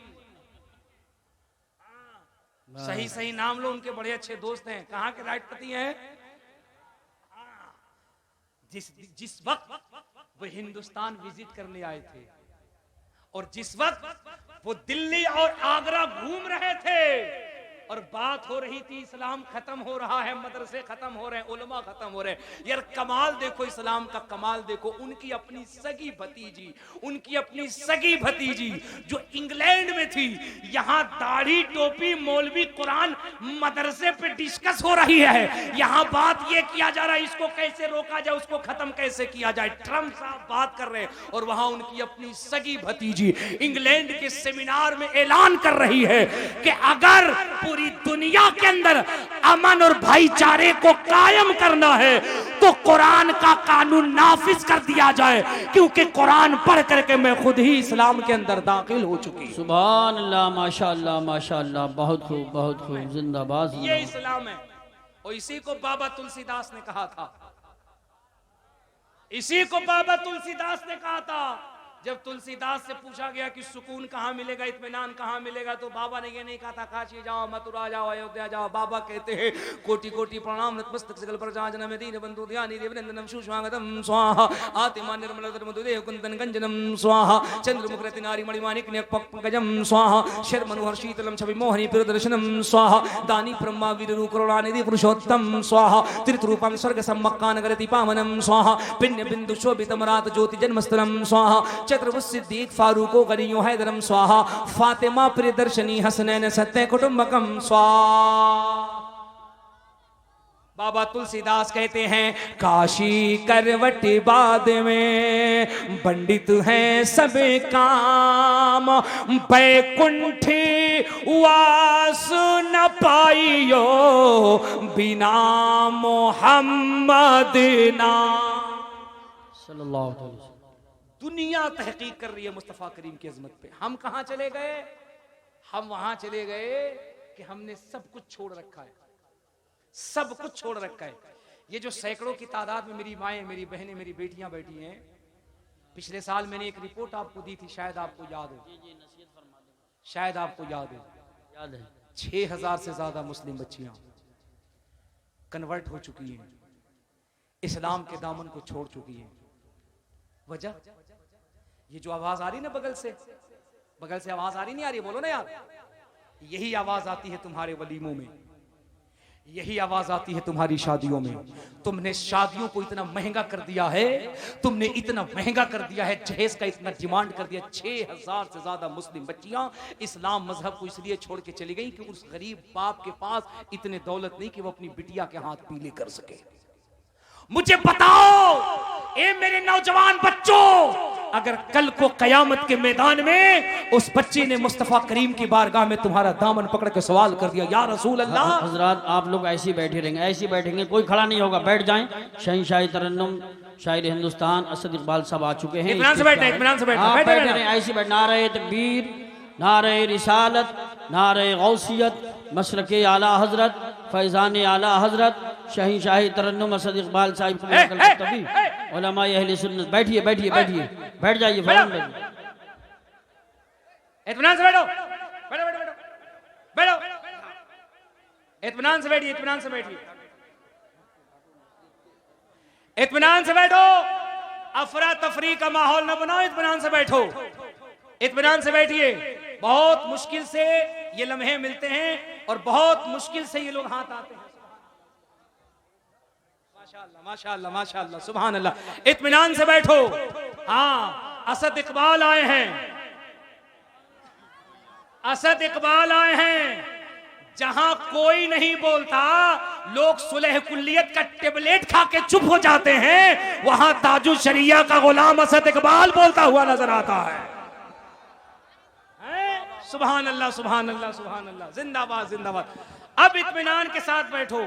सही सही नाम लो, उनके बड़े अच्छे दोस्त हैं। कहां के राष्ट्रपति हैं? जिस वक्त वो हिंदुस्तान विजिट करने आए थे और जिस वक्त वो दिल्ली और आगरा घूम रहे थे और बात हो रही थी इस्लाम खत्म हो रहा है, मदरसे खत्म हो रहे हैं, उलमा खत्म हो रहे हैं। यार कमाल देखो, इस्लाम का कमाल देखो। उनकी अपनी सगी भतीजी जो इंग्लैंड में थी, यहाँ दाढ़ी टोपी मौलवी कुरान मदरसे पे डिस्कस हो रही है। यहाँ बात ये किया जा रहा है इसको कैसे रोका जाए, उसको खत्म कैसे किया जाए। ट्रम्प साहब बात कर रहे हैं और वहां उनकी अपनी सगी भतीजी इंग्लैंड के सेमिनार में ऐलान कर रही है कि अगर पूरी दुनिया के अंदर अमन और भाईचारे को कायम करना है तो कुरान का कानून नाफिज कर दिया जाए, क्योंकि कुरान पढ़ करके मैं खुद ही इस्लाम के अंदर दाखिल हो चुकी। सुभान अल्लाह, माशाअल्लाह माशाअल्लाह, बहुत खूब बहुत खूब, जिंदाबाद। ये इस्लाम है और इसी को बाबा तुलसीदास ने कहा था, जब तुलसीदास से पूछा गया कि सुकून कहाँ मिलेगा, इत्मीनान कहाँ मिलेगा, तो बाबा ने ये नहीं कहा था काशी जाओ, मथुरा जाओ, अयोध्या जाओ। बाबा कहते हैं कोटि कोटि प्रणाम नतमस्तक सकल प्रजाजन में दीन बंधु ध्यानि देवनंदनम सुस्वागतम स्वाहा आतिमा निर्मल मधुदेव कुंदन गंजनम स्वाहा चंद्रमुख रति नारी मणिमाणिक पंकजम स्वाहा शर मनोहर शीतलम छवि मोहनी प्रियदर्शनम स्वाहा दानी ब्रह्मा वीरु करुणानिधि पुरुषोत्तम स्वाहा त्रितरूपम स्वर्ग सम्मक्कान करति पावनम स्वाहा पिण्य बिंदु शोभितम रात ज्योति जन्मस्थलम स्वाहा चतुर्भुज सिद्दीक फारूको गनियो हैदरम स्वाहा फातिमा प्रियदर्शनी हसनैन सत्य कुटुंबकम स्वाहा। बाबा तुलसीदास कहते हैं काशी करवट बाद में पंडित हैं सब काम, बैकुंठी वास न पाइयो बिना मोहम्मद नाम सल्लल्लाहु अलैहि वसल्लम। दुनिया तहकीक कर रही है मुस्तफा करीम की अजमत पे। हम कहां चले गए? हम वहां चले गए कि हमने सब कुछ छोड़ रखा है, सब कुछ छोड़ रखा है। ये जो सैकड़ों की तादाद में मेरी माएं, मेरी बहनें, मेरी बेटियां बैठी हैं, पिछले साल मैंने एक रिपोर्ट आपको दी थी, शायद आपको याद हो, शायद आपको याद है 6000 से ज्यादा मुस्लिम बच्चियां कन्वर्ट हो चुकी हैं, इस्लाम के दामन को छोड़ चुकी हैं। वजह ये जो आवाज आ रही ना बगल से आवाज आ रही, नहीं आ रही? बोलो ना यार। यही आवाज आती है तुम्हारे वलीमों में, यही आवाज आती है तुम्हारी शादियों में। तुमने शादियों को इतना महंगा कर दिया है, तुमने इतना महंगा कर दिया है, जहेज का इतना डिमांड कर दिया। 6000 से ज्यादा मुस्लिम बच्चियां इस्लाम मजहब को इसलिए छोड़ के चली गई कि उस गरीब बाप के पास इतने दौलत नहीं कि वो अपनी बिटिया के हाथ पीले कर सके। मुझे बताओ ए मेरे नौजवान बच्चों, अगर कल को कयामत के मैदान में उस बच्ची ने मुस्तफा करीम की बारगाह में तुम्हारा दामन पकड़ के सवाल कर दिया, या रसूल अल्लाह। हजरात आप लोग ऐसे ही बैठे रहेंगे, ऐसे ही बैठेंगे, कोई खड़ा नहीं होगा, बैठ जाएं। शहंशाही तरन्नुम शायर हिंदुस्तान असद इकबाल साहब आ चुके हैं। इत्मीनान से बैठे, इत्मीनान से बैठे, बैठे रहे, ऐसे बैठ। नारे तकबीर, नारे रिसालत, नारे गौसियत, मसलके आला हजरत, फैजान आला हजरत शहंशाही तरन्नुम असद इकबाल साहब को उलमा अहले सुन्नत। बैठिए बैठिए बैठिए, बैठ जाइए फौरन बैठिए। इत्मीनान से बैठो, बैठो बैठो बैठो, इत्मीनान से बैठिए, इत्मीनान से बैठिए, इत्मीनान से बैठो। अफरा तफरी का माहौल न बनाओ, इत्मीनान से बैठो, इत्मीनान से बैठिए। बहुत मुश्किल से ये लम्हे मिलते हैं और बहुत मुश्किल से ये लोग हाथ आते हैं। माशाअल्लाह माशाअल्लाह माशाअल्लाह सुभान अल्लाह। इत्मीनान से बैठो। हाँ, असद इकबाल आए हैं, असद इकबाल आए हैं। जहां कोई नहीं बोलता, लोग सुलह कुल्लियत का टेबलेट खा के चुप हो जाते हैं, वहां ताजु शरिया का गुलाम असद इकबाल बोलता हुआ नजर आता है। सुभान अल्लाह सुभान अल्लाह सुभान अल्लाह, जिंदाबाद जिंदाबाद। अब इत्मीनान के साथ बैठो।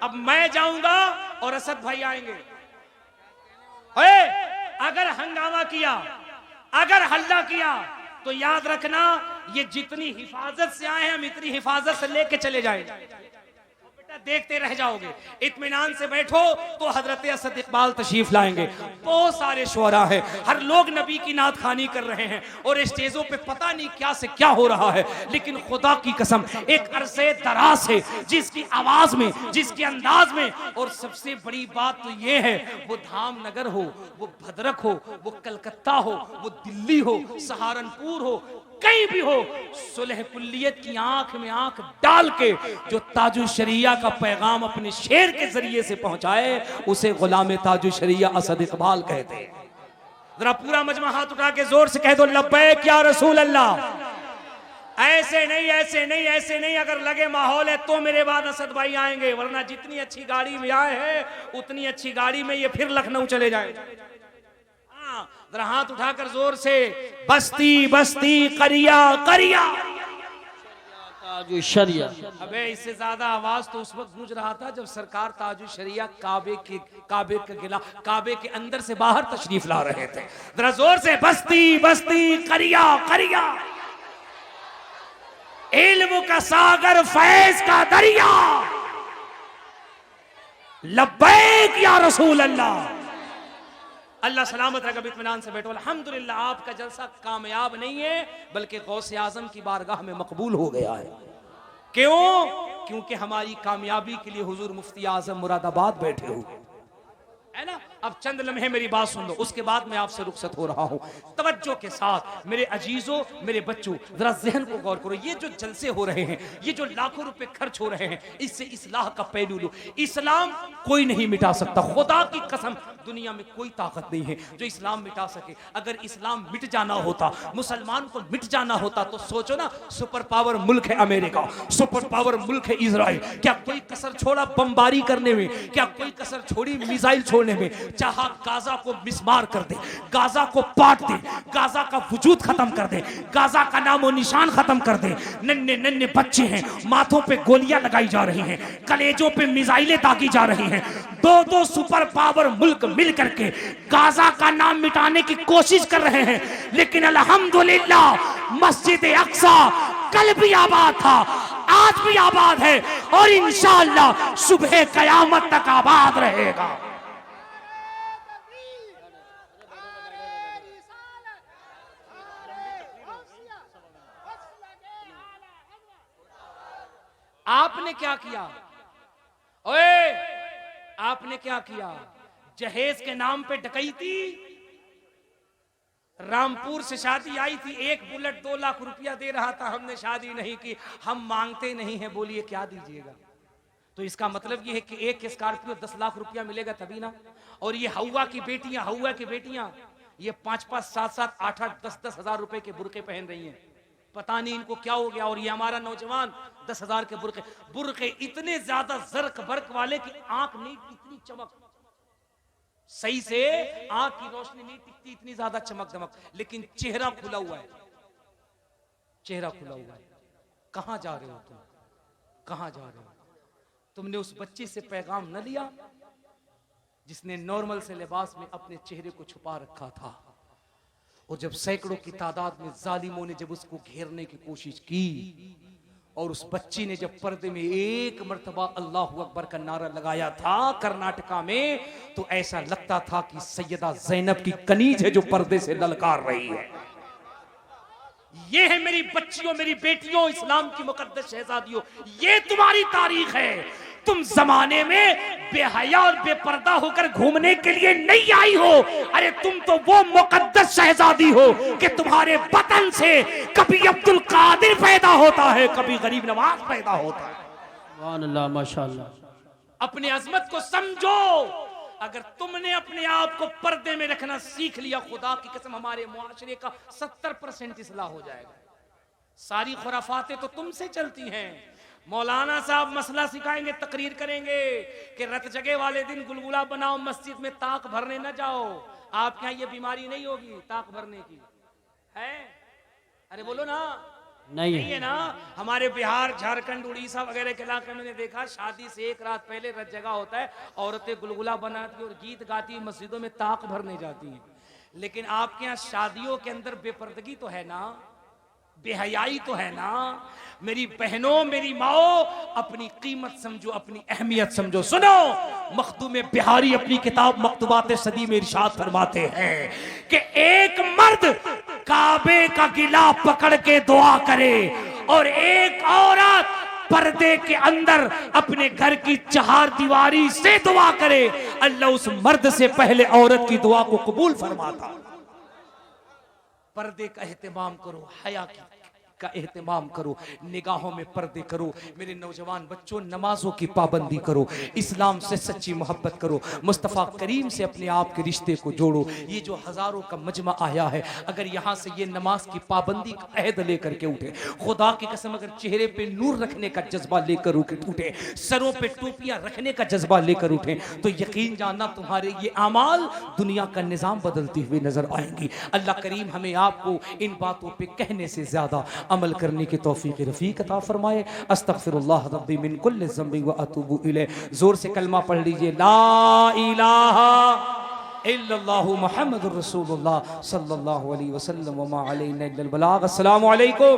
अब मैं जाऊंगा और असद भाई आएंगे। अगर हंगामा किया, अगर हल्ला किया, तो याद रखना ये जितनी हिफाजत से आए हैं, हम इतनी हिफाजत से लेके चले जाएंगे। देखते रह जाओगे। इत्मीनान से बैठो तो हजरत असद इकबाल तशरीफ लाएंगे। बहुत सारे शुअरा हैं, हर लोग नबी की नात खानी कर रहे हैं और स्टेजों पे पता नहीं क्या से क्या हो रहा है, लेकिन खुदा की कसम एक अरसे दराज से जिसकी आवाज में, जिसके अंदाज में, और सबसे बड़ी बात तो ये है, वो धामनगर हो, वो भद्रक हो, वो कलकत्ता हो, वो दिल्ली हो, सहारनपुर हो, कहीं भी हो, सुलह कुल्लियत की आंख में आंख डाल के जो ताजु शरिया का पैगाम अपने शेर के जरिए से पहुंचाए, उसे गुलाम ताजु शरिया असद इकबाल कहते हैं। जरा पूरा मजमा हाथ उठा के जोर से कह दो, लब्बैक या रसूल अल्लाह। ऐसे नहीं ऐसे नहीं ऐसे नहीं, अगर लगे माहौल है तो मेरे बाद असद भाई आएंगे, वरना जितनी अच्छी गाड़ी में आए हैं उतनी अच्छी गाड़ी में ये फिर लखनऊ चले जाए। जरा हाथ उठाकर जोर से, बस्ती बस्ती करिया करिया ताजु शरिया। अबे इससे ज्यादा आवाज तो उस वक्त गूंज रहा था जब सरकार ताजु शरिया काबे के अंदर से बाहर तशरीफ ला रहे थे। जरा जोर से, बस्ती बस्ती करिया करिया, इल्म का सागर फैज का दरिया, लब्बैक या रसूल अल्लाह। अल्लाह सलामत रखे, इत्मीनान से बैठो। अल्हम्दुलिल्लाह आपका जलसा कामयाब नहीं है बल्कि गौसे आजम की बारगाह में मकबूल हो गया है। क्यों? क्योंकि हमारी कामयाबी के लिए हुजूर मुफ्ती आजम मुरादाबाद बैठे हो, है ना। अब चंद लम्हे मेरी बात सुन लो, उसके बाद मैं आपसे रुखसत हो रहा हूं। तवज्जो के साथ मेरे अजीजों, मेरे बच्चों, जरा जहन को गौर करो। ये जो जलसे हो रहे हैं, ये जो लाखों रुपए खर्च हो रहे हैं, इससे इस्लाह का पहलू लो। इस्लाम कोई नहीं मिटा सकता, खुदा की कसम दुनिया में कोई ताकत नहीं है जो इस्लाम मिटा सके। अगर इस्लाम मिट जाना होता, मुसलमान को मिट जाना होता, तो सोचो ना, सुपर पावर मुल्क है अमेरिका, सुपर पावर मुल्क है इजराइल, क्या कोई कसर छोड़ा बमबारी करने में? क्या कोई कसर छोड़ी मिसाइल छोड़ने में? चाहा गाजा को मिसमार कर दे, गाजा को पाट दे, गाजा का वजूद खत्म कर दे, गाजा का नामो निशान खत्म कर दे। नन्हे नन्हे बच्चे हैं, माथों पे गोलियां लगाई जा रही हैं, कलेजों पे मिसाइलें दागी जा रही हैं। दो सुपर पावर मुल्क मिल करके गाजा का नाम मिटाने की कोशिश कर रहे हैं, लेकिन अल्हम्दुलिल्लाह मस्जिद अक्सा कल भी आबाद था, आज भी आबाद है और इंशाअल्लाह सुबह कयामत तक आबाद रहेगा। आपने क्या किया? ओए, आपने क्या किया? जहेज के नाम पे डकैती। रामपुर से शादी आई थी, एक बुलेट 2 लाख रुपया दे रहा था, हमने शादी नहीं की। हम मांगते नहीं हैं, बोलिए क्या दीजिएगा? तो इसका मतलब ये है कि एक स्कॉर्पियो 10 लाख रुपया मिलेगा तभी ना। और ये हवा की बेटियां ये 5-5, 7-7, 8-8, 10-10 हजार रुपए के बुरके पहन रही हैं। पता नहीं इनको क्या हो गया। और ये हमारा नौजवान 10,000 के बुरके इतने ज्यादा जर्क बर्क वाले कि आंख नहीं, इतनी चमक, सही से आंख की रोशनी नहीं टिकती, इतनी ज्यादा चमक दमक, लेकिन चेहरा खुला हुआ है, चेहरा खुला हुआ है। कहां जा रहे हो तुम? कहां जा रहे हो? तुमने उस बच्चे से पैगाम न लिया जिसने नॉर्मल से लिबास में अपने चेहरे को छुपा रखा था? और जब सैकड़ों की तादाद में जालिमों ने जब उसको घेरने की कोशिश की और उस बच्ची ने जब पर्दे में एक मर्तबा अल्लाहू अकबर का नारा लगाया था कर्नाटका में, तो ऐसा लगता था कि सैयदा ज़ैनब की कनीज है जो पर्दे से ललकार रही है। ये है मेरी बच्चियों, मेरी बेटियों, इस्लाम की मुकद्दस शहजादियों, ये तुम्हारी तारीख है। तुम जमाने में बेहया और बेपर्दा होकर घूमने के लिए नहीं आई हो। अरे तुम तो वो मुकद्दस शहजादी हो कि तुम्हारे वतन से कभी अब्दुल कादिर पैदा होता है, कभी गरीब नवाज पैदा होता है। अल्लाह माशाअल्लाह। अपनी अजमत को समझो। अगर तुमने अपने आप को पर्दे में रखना सीख लिया, खुदा की कसम हमारे मुआशरे का 70% इस्लाह हो जाएगा। सारी खुराफातें तो तुमसे चलती हैं। मौलाना साहब मसला सिखाएंगे, तकरीर करेंगे कि रत जगह वाले दिन गुलगुला बनाओ, मस्जिद में ताक भरने न जाओ। आपके यहाँ ये बीमारी नहीं होगी ताक भरने की, है? अरे बोलो ना, नहीं है ना। हमारे बिहार, झारखंड, उड़ीसा वगैरह के इलाके में देखा, शादी से एक रात पहले रत जगह होता है, औरतें गुलगुला बनाती और गीत गाती, मस्जिदों में ताक भरने जाती हैं। लेकिन आपके यहाँ शादियों के अंदर बेपर्दगी तो है ना, बेहयाई तो है ना। मेरी बहनों, मेरी माओ, अपनी कीमत समझो, अपनी अहमियत समझो। सुनो, मखदूम बिहारी अपनी किताब मकतूबात सदी में इरशाद फरमाते हैं कि एक मर्द काबे का गिला पकड़ के दुआ करे और एक औरत पर्दे के अंदर अपने घर की 4 दीवारी से दुआ करे, अल्लाह उस मर्द से पहले औरत की दुआ को कबूल फरमाता। पर्दे का एहतमाम करो, हया का एहतमाम करो, निगाहों में पर्दे करो। मेरे नौजवान बच्चों, नमाजों की पाबंदी करो, इस्लाम से सच्ची मोहब्बत करो, मुस्तफ़ा करीम से अपने आप के रिश्ते को जोड़ो। ये जो हजारों का मजमा आया है, अगर यहाँ से ये नमाज की पाबंदी का अहद लेकर के उठे, खुदा की कसम अगर चेहरे पे नूर रखने का जज्बा लेकर उठे, सरों पे टोपियां रखने का जज्बा लेकर उठे, तो यकीन जानना तुम्हारे ये अमाल दुनिया का निज़ाम बदलती हुई नजर आएंगी। अल्लाह करीम हमें आपको इन बातों पे कहने से ज्यादा अमल करने की तौफीक रफ़ीक अता फरमाए। अस्तग़फिरुल्लाह रब्बी मिन कुल्लि ज़ंबि व अतूबु इलैह। जोर से कलमा पढ़ लीजिए, ला इलाहा इल्लल्लाहु मुहम्मदुर रसूलुल्लाह सल्लल्लाहु अलैहि वसल्लम व मा अलैना इल्लल बलाग। अस्सलामु अलैकुम।